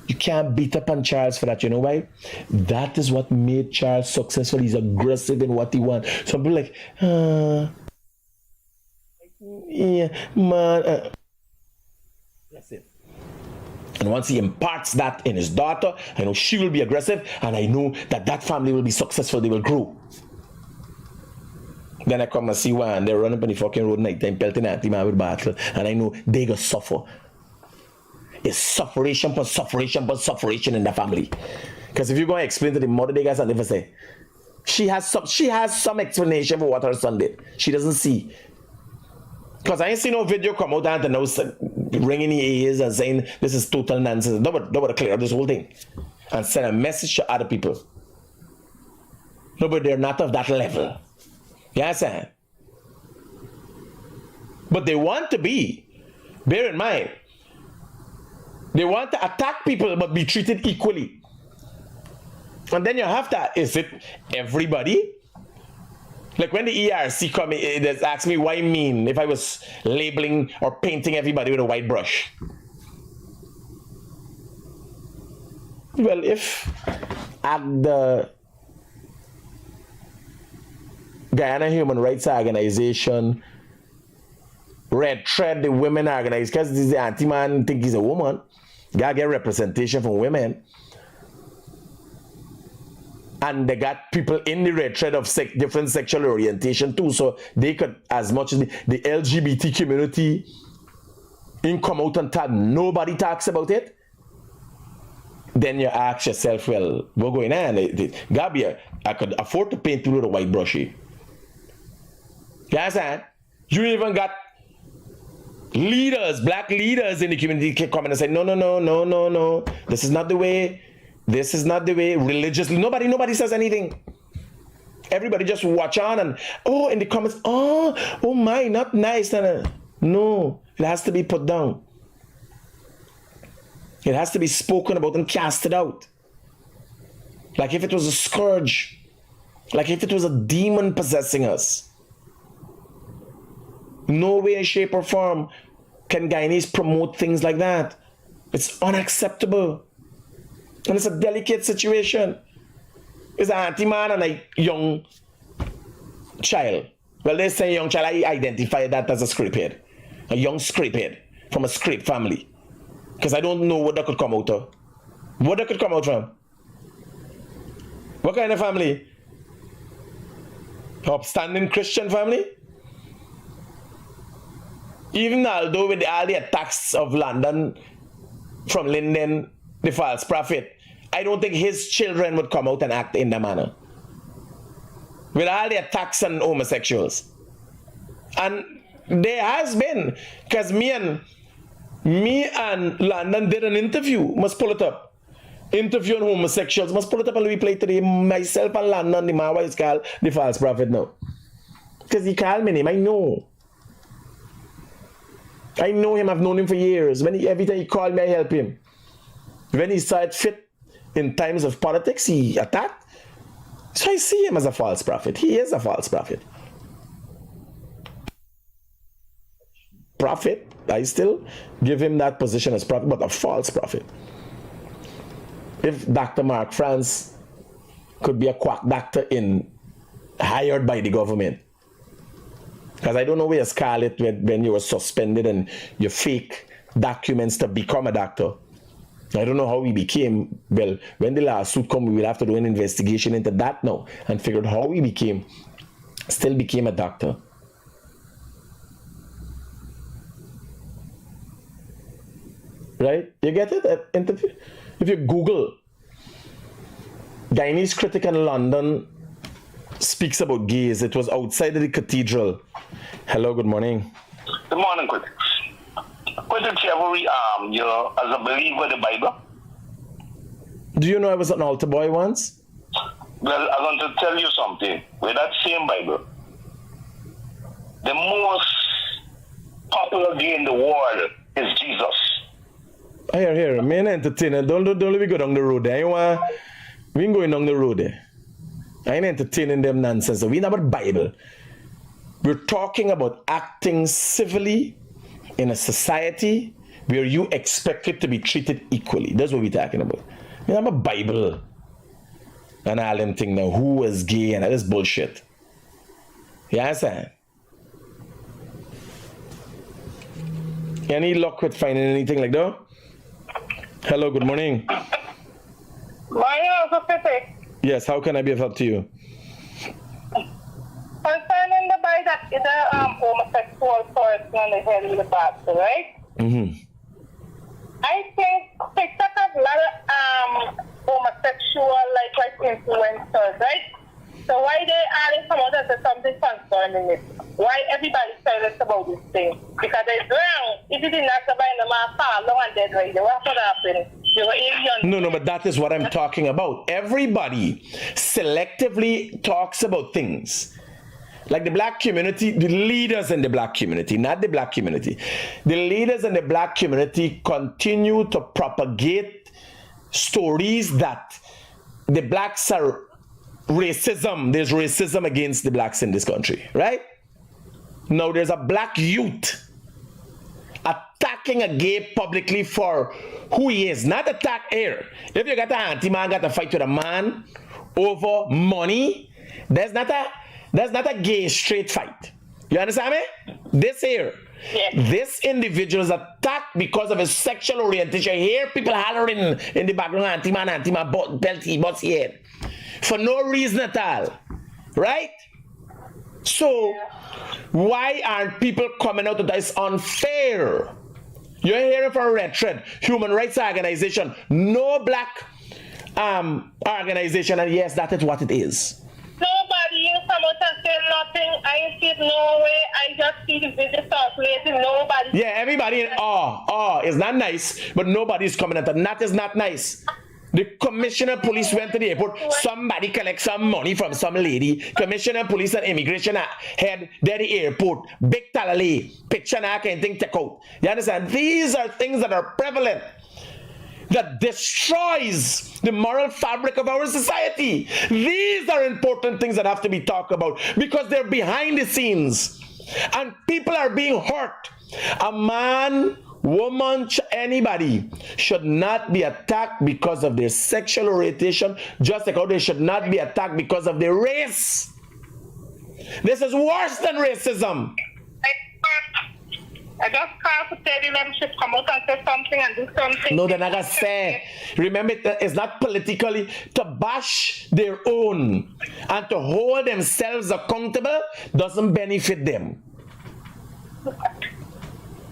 you can't beat up on Charles for that. You know why? That is what made Charles successful. He's aggressive in what he wants. Some people like, yeah, man. That's it. And once he imparts that in his daughter, I know she will be aggressive, and I know that family will be successful. They will grow. Then I come and see one, they're running on the fucking road night time, pelting at him with battle, and I know they gonna suffer. It's sufferation in the family. Because if you're going to explain to the mother, they guys and never say, she has some explanation for what her son did. She doesn't see. Because I ain't seen no video come out and now ringing the ears and saying this is total nonsense. Nobody clear up this whole thing and send a message to other people. No, but they're not of that level. You understand? But they want to be. Bear in mind, they want to attack people but be treated equally. And then you have that. Is it everybody? Like when the ERC come in, they ask me why mean if I was labeling or painting everybody with a white brush. Well, if at the Guyana Human Rights Organization, Red Thread, the women organized, because this is the anti-man think he's a woman, gotta get representation from women. And they got people in the Red Thread of different sexual orientation too, so they could, as much as the LGBT community in come out and talk, nobody talks about it. Then you ask yourself, well, what's going on? Gabia, I could afford to paint people with a white brushy. You understand? You even got leaders, black leaders in the community come and say, no. This is not the way. This is not the way. Religiously, nobody says anything. Everybody just watch on and in the comments, oh my, not nice. No, it has to be put down. It has to be spoken about and casted out. Like if it was a scourge. Like if it was a demon possessing us. No way, shape, or form can Guyanese promote things like that. It's unacceptable. And it's a delicate situation. It's an anti-man and a young child. Well, they say young child, I identify that as a scrapehead. A young scrapehead from a scrape family. Because I don't know what that could come out of. What that could come out from. What kind of family? Upstanding Christian family? Even although with all the attacks of London from Linden, the false prophet, I don't think his children would come out and act in that manner. With all the attacks on homosexuals. And there has been, because me and London did an interview, must pull it up. Interview on homosexuals, must pull it up and we play today. Myself and London, the man is called the false prophet now. Because he called me name, I know. I know him, I've known him for years. Every time he called me, I help him. When he saw it fit in times of politics, he attacked. So I see him as a false prophet. He is a false prophet. Prophet, I still give him that position as prophet, but a false prophet. If Dr. Mark France could be a quack doctor hired by the government, because I don't know where you call it when you were suspended and you fake documents to become a doctor. I don't know how he became. Well, when the lawsuit come, we will have to do an investigation into that now and figure out how he still became a doctor. Right? You get it? If you Google, Guyanese Critic in London speaks about gays. It was outside of the cathedral. Hello, good morning.
Good morning, Critic. Critic, you as a believer in the Bible?
Do you know I was an altar boy once?
Well, I'm going to tell you something. With that same Bible, the most popular gay in the world is Jesus.
Here, man, entertainer. Don't let me go down the road there. We ain't going down the road there. I ain't entertaining them nonsense. We ain't about Bible. We're talking about acting civilly in a society where you expect it to be treated equally. That's what we're talking about. I mean, I'm a Bible and all them things now. Who is gay and all this bullshit. You understand? Any luck with finding anything like that? Hello, good morning.
Morning, Uncle Critic.
Yes, how can I be of help to you?
Concerning the boy that is a homosexual person on the head of the basket, right?
Mm-hmm.
I think TikTok has a lot of homosexual like influencers, right? So why they adding some other to something concerning it? Why everybody silent about this thing? Because it's wrong. If you did not survive the man far long and dead right, what would happen? You were alien.
No, but that is what I'm talking about. Everybody selectively talks about things. Like the black community, the leaders in the black community, not the black community. The leaders in the black community continue to propagate stories that the blacks are racism. There's racism against the blacks in this country, right? Now there's a black youth attacking a gay publicly for who he is, not attack air. If you got a anti-man, got to fight with a man over money, that's not a gay straight fight. You understand me? This here, this individual is attacked because of his sexual orientation. You hear people hollering in the background, anti-man, belty, bossy head, for no reason at all, right? So, why aren't people coming out to that? It's unfair. You're hearing from Red Thread, human rights organization, no black organization, and yes, that is what it is.
Nobody in someone say nothing. I ain't see it no way. I just see the video circulating. Nobody.
Yeah, everybody in awe. It's not nice, but nobody's coming at that. That is not nice. The commissioner of police went to the airport. Somebody collect some money from some lady. Commissioner of police and immigration head there the airport. Big talale. Picture na can think take out. You understand? These are things that are prevalent, that destroys the moral fabric of our society. These are important things that have to be talked about because they're behind the scenes and people are being hurt. A man, woman, anybody should not be attacked because of their sexual orientation, just like how they should not be attacked because of their race. This is worse than racism.
I just can't tell them should come out and say something and do something.
No, they're not gonna say. Remember, it's not politically to bash their own and to hold themselves accountable doesn't benefit them.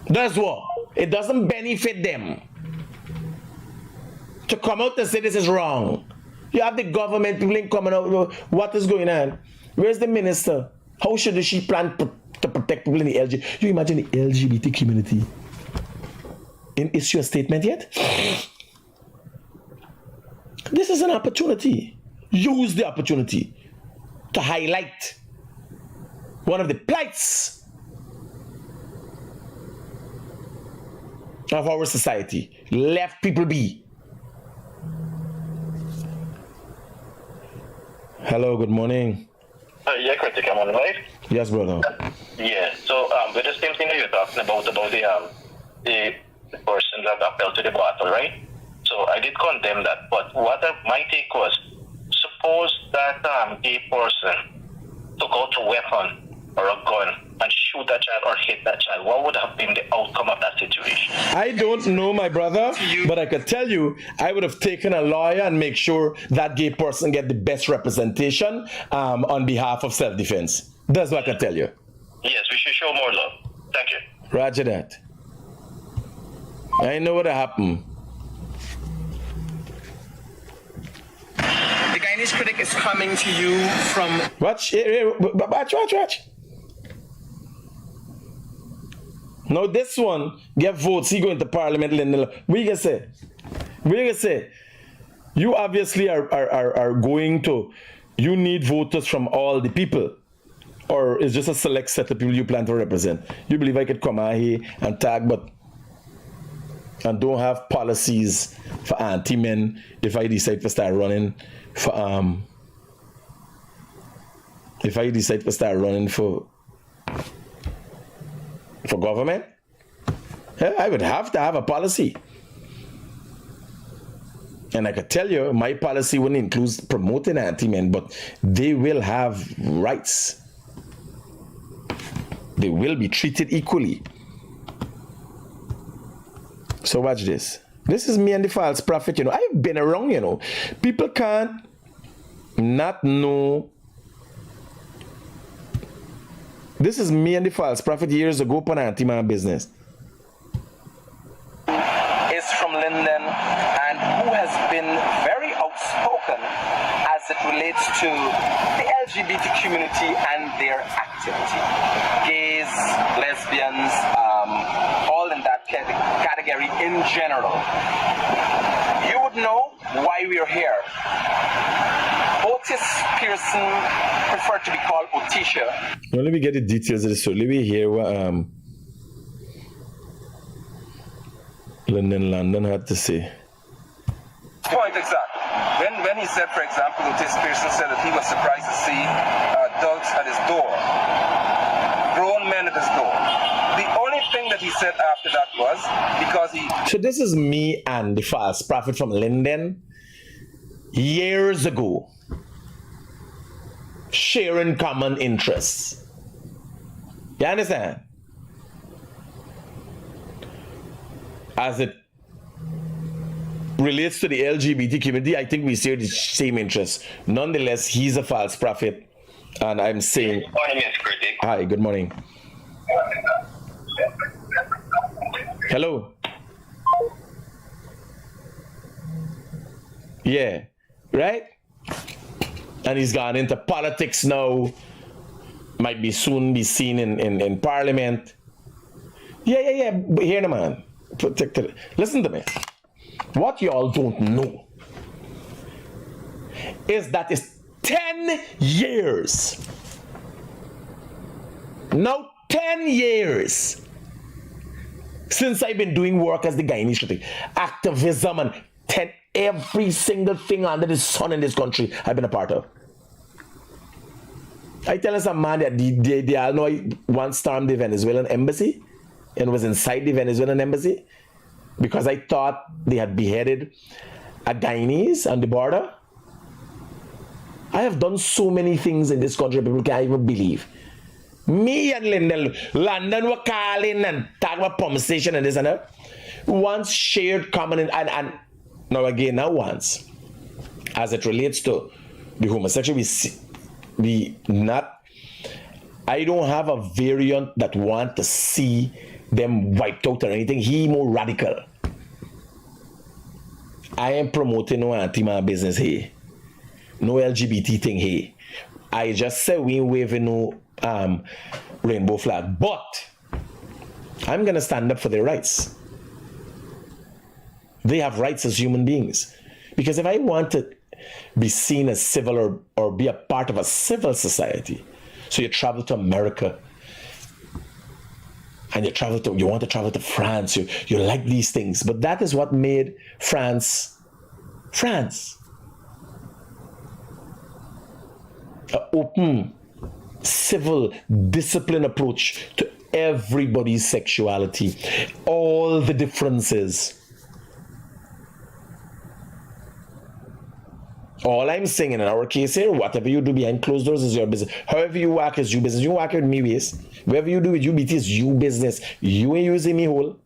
That's what. It doesn't benefit them to come out and say this is wrong. You have the government people coming out. What is going on? Where's the minister? How should she plan to protect people in the LGBT? You imagine the LGBT community in issue a statement yet? This is an opportunity. Use the opportunity to highlight one of the plights of our society. Left people be. Hello, good morning.
Yeah, Critic, I'm on live.
Yes, brother.
Yeah, so with the same thing that you're talking about the person that fell to the bottle, right? So I did condemn that, but my take was, suppose that gay person took out a weapon or a gun and shoot that child or hit that child, what would have been the outcome of that situation?
I don't know, my brother, but I could tell you, I would have taken a lawyer and make sure that gay person get the best representation on behalf of self-defense. That's what I can tell you.
Yes, we should show more love. Thank you.
Roger that. I know what happened.
The Guyanese Critic is coming to you from...
Watch. Now this one get votes. He go into parliament. What you gonna say? You obviously are going to, you need voters from all the people. Or it's just a select set of people you plan to represent. You believe I could come out here and tag, but and don't have policies for anti-men if I decide to start running for government? I would have to have a policy. And I could tell you, my policy wouldn't include promoting anti-men, but they will have rights. They will be treated equally. So watch this. This is me and the false prophet, you know. I've been around, you know. People can't not know. This is me and the false prophet years ago upon anti-man business.
Is from Linden and who has been very outspoken as it relates to the LGBT community and their activity. Gays, lesbians, all in that category in general. You would know why we're here. Otis Pearson preferred to be called Otisha.
Now let me get the details of this story. Let me hear what London had to say.
Point exactly. When he said, for example, Otis Pearson said that he was surprised to see adults at his door, grown men at his door. The only thing that he said after that was because he...
So this is me and the false prophet from Linden years ago, sharing common interests. You understand? As it relates to the LGBT community, I think we share the same interests. Nonetheless, he's a false prophet, and I'm saying...
My name is Critic.
Hi, good morning. Hello. Yeah, right? And he's gone into politics now. Might be soon be seen in parliament. Yeah. But here, man. Listen to me. What y'all don't know is that it's 10 years. Now 10 years since I've been doing work as the guy initiative, activism, and every single thing under the sun in this country I've been a part of. I tell us a man that they all know I once stormed the Venezuelan embassy and was inside the Venezuelan embassy because I thought they had beheaded a Guyanese on the border. I have done so many things in this country people can't even believe. Me and London were calling and talking about pump station and this and that. Once shared common and now again, now once, as it relates to the homosexual, I don't have a variant that want to see them wiped out or anything. He more radical. I am promoting no anti-man business here. No LGBT thing here. I just say we ain't waving no rainbow flag. But I'm going to stand up for their rights. They have rights as human beings. Because if I want to be seen as civil or be a part of a civil society, so you travel to America and you want to travel to France, you like these things, but that is what made France. An open, civil, disciplined approach to everybody's sexuality, all the differences. All I'm saying in our case here, whatever you do behind closed doors is your business. However you work is your business. You work with me ways. Whatever you do with UBT is your business. You ain't using me whole.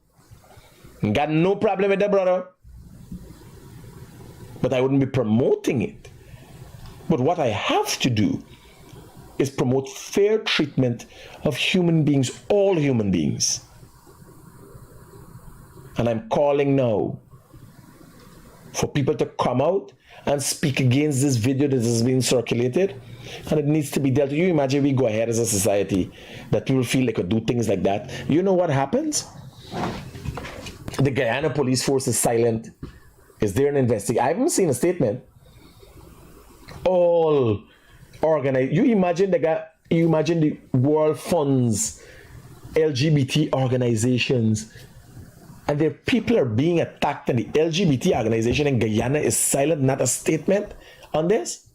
Got no problem with that, brother. But I wouldn't be promoting it. But what I have to do is promote fair treatment of human beings, all human beings. And I'm calling now for people to come out and speak against this video that has been circulated, and it needs to be dealt with. You imagine we go ahead as a society that people feel they could do things like that. You know what happens? The Guyana police force is silent Is there an investigation? I haven't seen a statement. All organized. You imagine the world funds LGBT organizations, and their people are being attacked, and the LGBT organization in Guyana is silent, not a statement on this?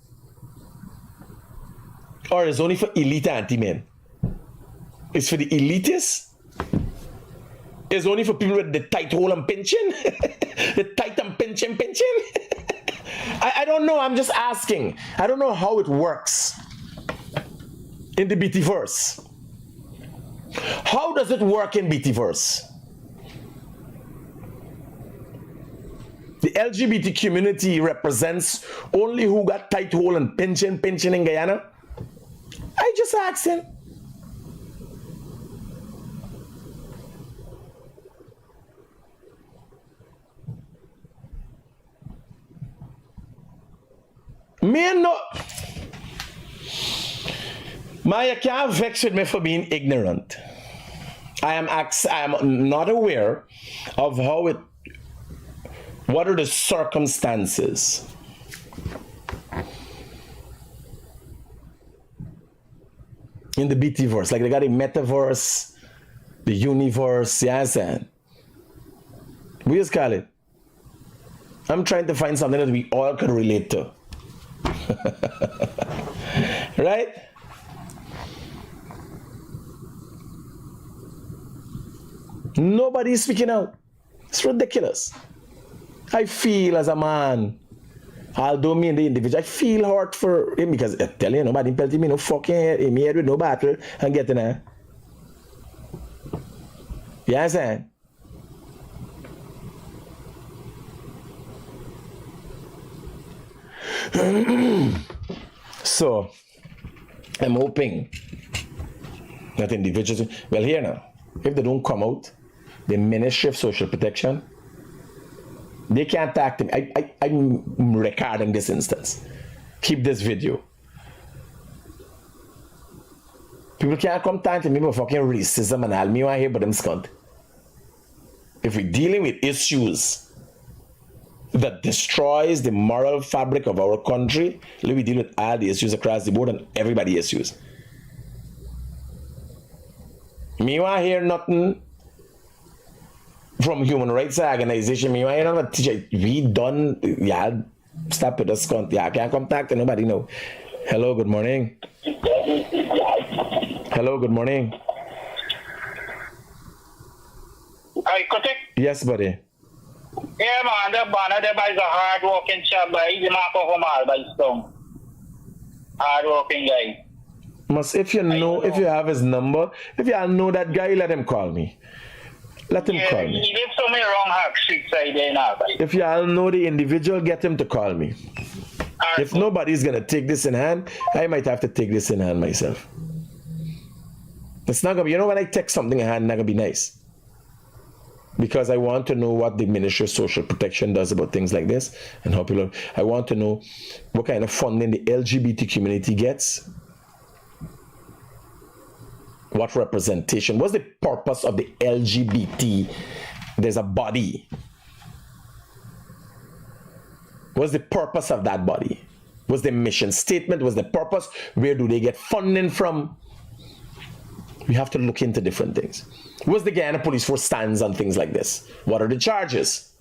Or is only for elite anti-men? It's for the elitists? It's only for people with the tight hole and pension? The tight and pension? I don't know. I'm just asking. I don't know how it works in the BT-verse. How does it work in BT-verse? The LGBT community represents only who got tight hole and pension in Guyana? I just asked him. Me no. Maya can't vex with me for being ignorant. I am not aware of what are the circumstances. In the BT-verse, like they got a metaverse, the universe, yes, and we just call it. I'm trying to find something that we all can relate to. Right? Nobody's speaking out. It's ridiculous. I feel as a man, although me and the individual, I feel hurt for him because I tell you, nobody tell me no fucking head, me head with no battle and getting there. You understand? So, I'm hoping that individuals, well, here now, if they don't come out, the Ministry of Social Protection, they can't act him. I'm recording this instance. Keep this video. People can't come talk to me about fucking racism and all. Me want to hear about them scunt. If we're dealing with issues that destroys the moral fabric of our country, let me deal with all the issues across the board and everybody issues. Me want to hear nothing from human rights organization. Me want to hear nothing. Teacher, we done. Yeah, stop with us cunt. Yeah, I can't come talk to nobody now. Hello, good morning. Hello, good morning.
Hi, Critic.
Yes, buddy.
Yeah, man, the banner there is a hard-working chap, guy. He's a man from Alboystown. Hard-working guy.
Must, if you know, if you have his number, if you know that guy, let him call me. Let him call me.
He lives somewhere wrong Hack Street side there now, guy.
If you all know the individual, get him to call me. If nobody's gonna take this in hand, I might have to take this in hand myself. It's not gonna be, you know, when I take something in hand, it's not gonna be nice. Because I want to know what the Ministry of Social Protection does about things like this and how people. I want to know what kind of funding the LGBT community gets. What representation? What's the purpose of the LGBT? There's a body. What's the purpose of that body? What's the mission statement? What's the purpose? Where do they get funding from? We have to look into different things. What's the Guyana Police Force stands on things like this? What are the charges?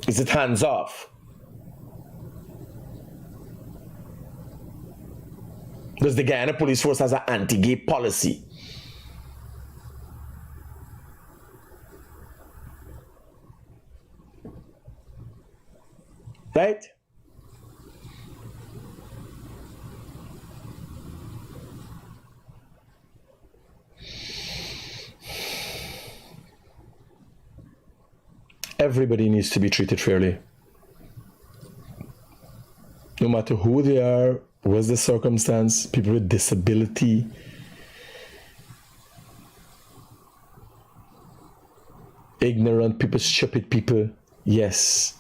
Is it hands off? Does the Guyana Police Force has an anti-gay policy? Right? Everybody needs to be treated fairly. No matter who they are, what's the circumstance, people with disability, ignorant people, stupid people, yes.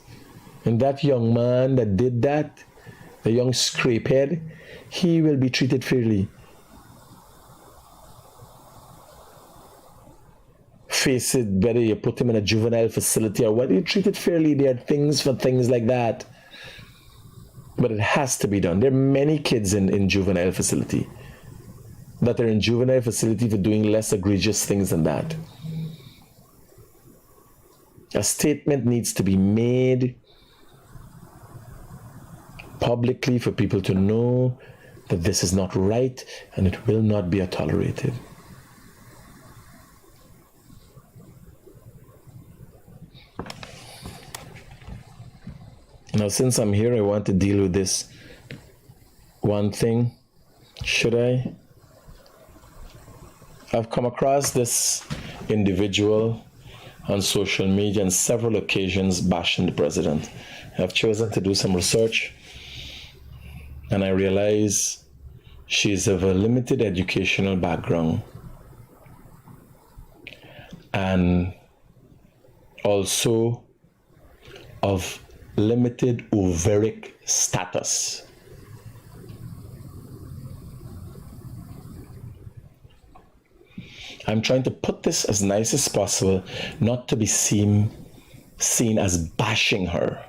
And that young man that did that, the young scrapehead, he will be treated fairly. face it, whether you put him in a juvenile facility or whether you treat it fairly, there are things for things like that. But it has to be done. There are many kids in juvenile facility that are in juvenile facility for doing less egregious things than that. A statement needs to be made publicly for people to know that this is not right and it will not be tolerated. Now, since I'm here, I want to deal with this one thing. Should I? I've come across this individual on social media on several occasions bashing the president. I've chosen to do some research, and I realize she's of a limited educational background and also of limited ovaric status. I'm trying to put this as nice as possible, not to be seen as bashing her.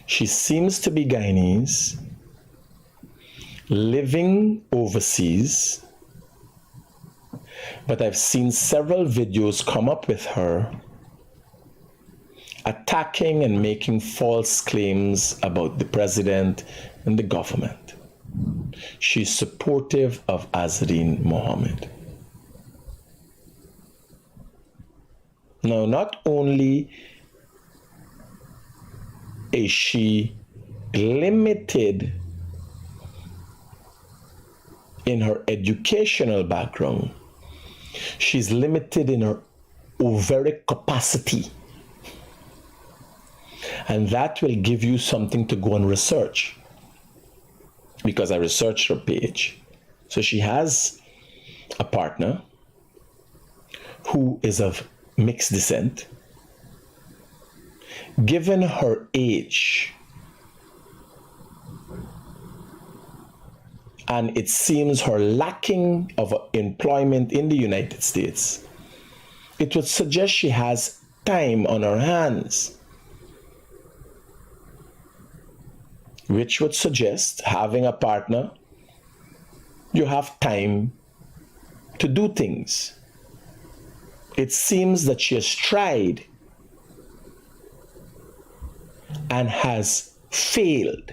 She seems to be Guyanese, living overseas, but I've seen several videos come up with her attacking and making false claims about the president and the government. She's supportive of Azreen Mohammed. Now, not only is she limited in her educational background, she's limited in her ovaric capacity. And that will give you something to go and research, because I researched her page. So she has a partner who is of mixed descent. Given her age, and it seems her lacking of employment in the United States, it would suggest she has time on her hands, which would suggest having a partner, you have time to do things. It seems that she has tried and has failed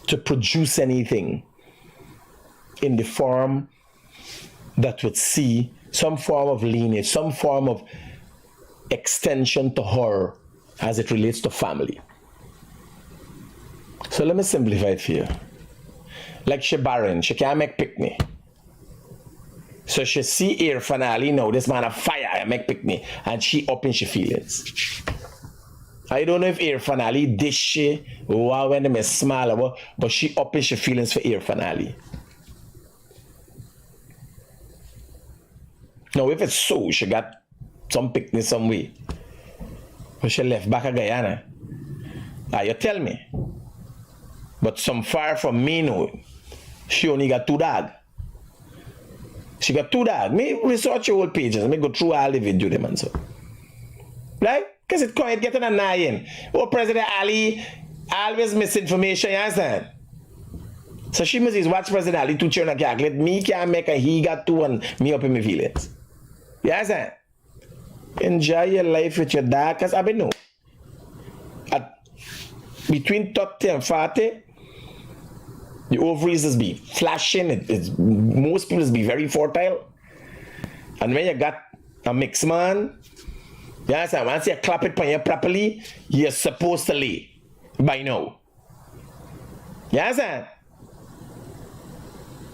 to produce anything in the form that would see some form of lineage, some form of extension to her as it relates to family. So let me simplify it for you. Like she barren, she can't make picnic. So she see Irfan Ali, now this man a fire, I make picnic, and she up in she feelings. I don't know if Irfan Ali dish she, wow, when them is small, but she up in she feelings for Irfan Ali. Now if it's so, she got some picnic some way, but she left back a Guyana. You tell me. But some far from me, no, she only got 2 dogs. She got 2 dogs. Me research your whole pages. Me go through all the video them and so. Right? Because it's quite getting annoying. Oh, President Ali always misinformation, you understand? So she must watch President Ali 2 children calculate. Me can't make a he got 2 and me up in my feelings. You understand? Enjoy your life with your dog, because I know. At between 30 and 40, the ovaries is be flashing. Most people is be very fertile. And when you got a mixed man, you understand, once you clap it on you properly, you're supposed to lay by now. You understand?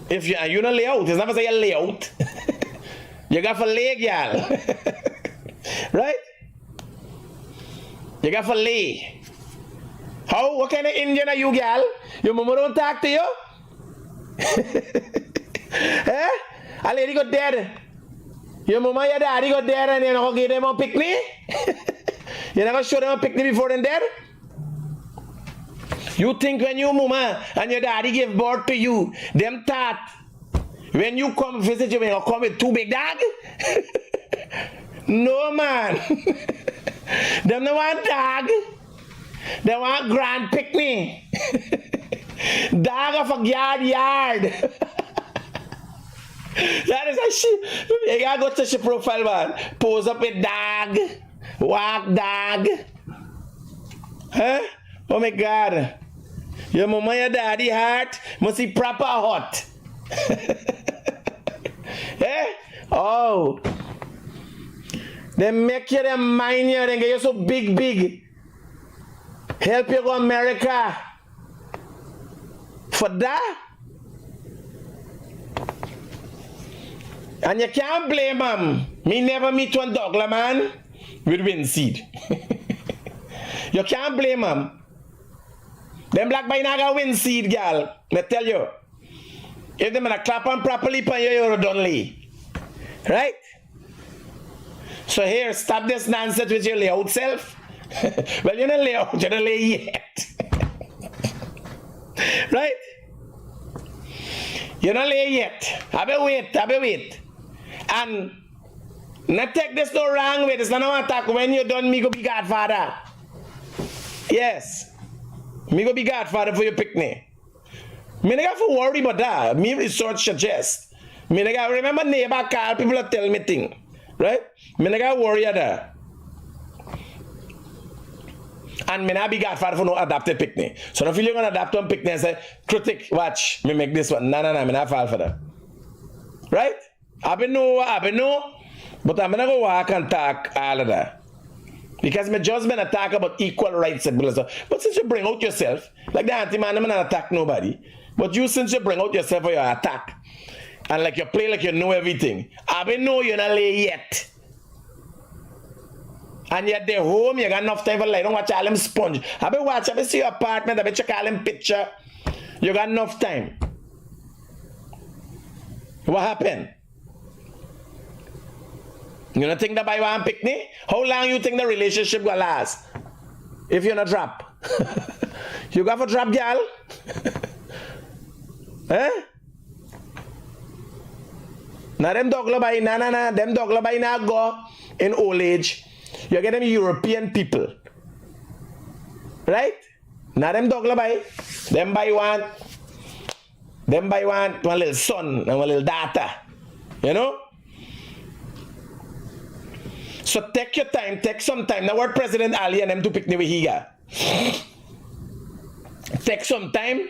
If you don't lay out, it's never say you lay out. You got to lay, girl. Right? You got to lay. How? What kind of Indian are you, girl? Your mama don't talk to you? Eh? A lady got dead. Your mama and your daddy got dead and you're not going to give them a picnic? You're not going to show them a picnic before they're dead? You think when your mama and your daddy give birth to you, them thought when you come visit you, you come with 2 big dog? No, man. Them no want dog. They want grand picnic. Dog of a yard. That is a shit. You gotta go touch your profile, man. Pose up with dog. Walk dog. Huh? Oh my God. Your mama and your daddy heart must be proper hot. Eh? Oh. They make you them mind you, they get you so big. Help you go America. For that? And you can't blame them. Me never meet one Douglas man with wind seed. You can't blame them. Them black boy not got wind seed, girl. I tell you. If them gonna clap on properly, pan you're done lay. Right? So here, stop this nonsense with your layout self. Well, you're not lay out, you're not lay yet. Right? You're not lay yet. Have a wait. And not take this no wrong way. It's not no attack. When you're done, me go be godfather. Yes. Me go be godfather for your picnic. Me not for worry about that. Me research suggest. Me not remember neighbor call people that tell me thing. Right? Me not worry about that. And me not be godfather for no adapted picnic. So if you're gonna adapt one picnic and say, Critic, watch, me make this one. No, me not fall for that. Right? I know. But I'm gonna go walk and talk all of that. Because me just been attack about equal rights and stuff. But since you bring out yourself, like the anti-man, I'm not attack nobody. But you, since you bring out yourself for your attack, and like you play like you know everything, I know you're not lay yet. And yet they're home, you got enough time for like, don't watch all them sponge. I be see your apartment, I be check all them picture. You got enough time. What happened? You don't think that by one picnic? How long you think the relationship will last? If you're not drop. You got for drop, girl? Eh? Now them dog by them dog by now go in old age. You get them European people. Right? Now them dog by them by one little son and one little daughter. You know? So take your time, take some time. Now what President Ali and them to pick me with here. Take some time,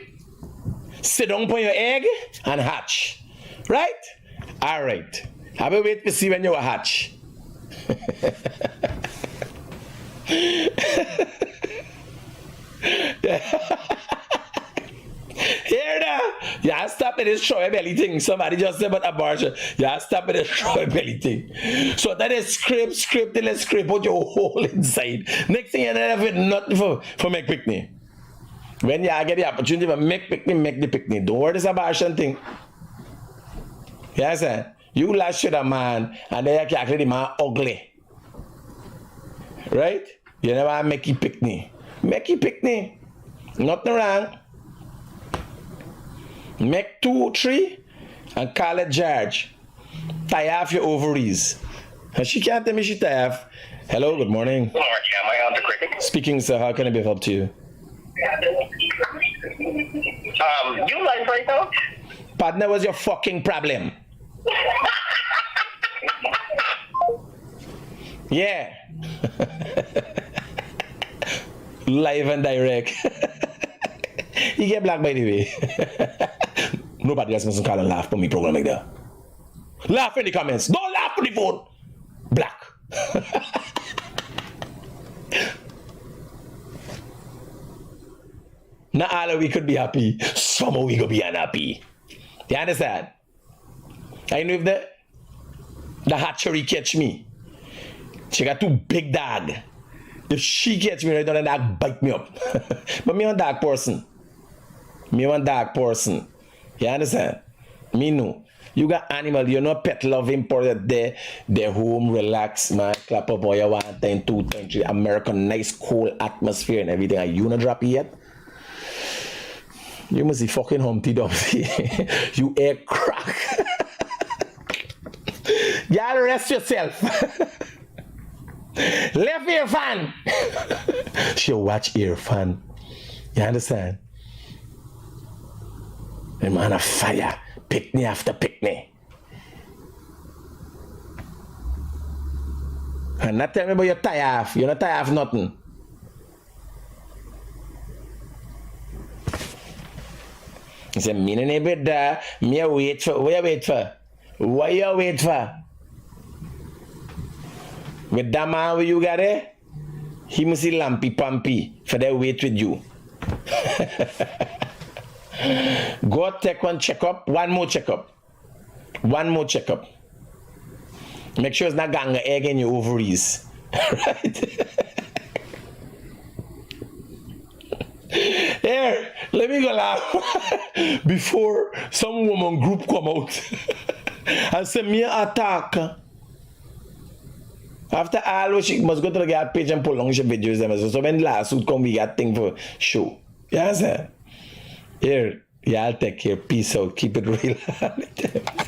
sit down on your egg and hatch. Right? Alright. I will wait to see when you will hatch. Here now. Yeah, stop with this showy belly thing. Somebody just said about abortion. Yeah, stop with this showy belly thing. So that is scrape till it scrape out your whole inside. Next thing you know, have nothing for make picnic. When you get the opportunity to make picnic, make the picnic. Don't worry this abortion thing. Yes, sir. You lash with a man and then you can actually the man ugly. Right? You never make it picnic. Make it picnic. Nothing wrong. Make 2, 3 and call it George. Tie off your ovaries. And she can't tell me she tie off. Hello, good morning.
Lord, am I on the Critic?
Speaking, sir, how can I be of help to you?
You live right now?
Partner, what's your fucking problem? Yeah. Live and direct. You get black by the way. Nobody else must call and laugh for me program like that. Laugh in the comments. Don't laugh on the phone. Black. Not all of we could be happy. Some of we could be unhappy. You understand? I know if the hatchery catch me. She got 2 big dog. If she catch me right now, the dog bite me up. But me one dog person. You understand? Me no. You got animal, you know pet love imported there. They're home, relax, man. Clap up all you want, 10, 2, 10, 3. American, nice, cool atmosphere and everything. Are you not drop it yet? You must be fucking Humpty Dumpty. You air crack. Y'all rest yourself. Left ear fan. She'll watch ear fan. You understand? The man of fire. Pick me after pick me. And not tell me about your tie off. You're not tie off nothing. He said, me and neighbor there, me a wait for, what you wait for? What you wait for? With that man where you got there, he must see lampy pumpy for that wait with you. Go take one checkup, one more checkup. One more checkup. Make sure it's not gang egg in your ovaries. Right? Here, let me go laugh before some woman group come out and say me attack. After all, she must go to the guard page and pull long videos. So when last suit come, we got thing for show. Yes, sir. Here, y'all take care. Peace out. Keep it real.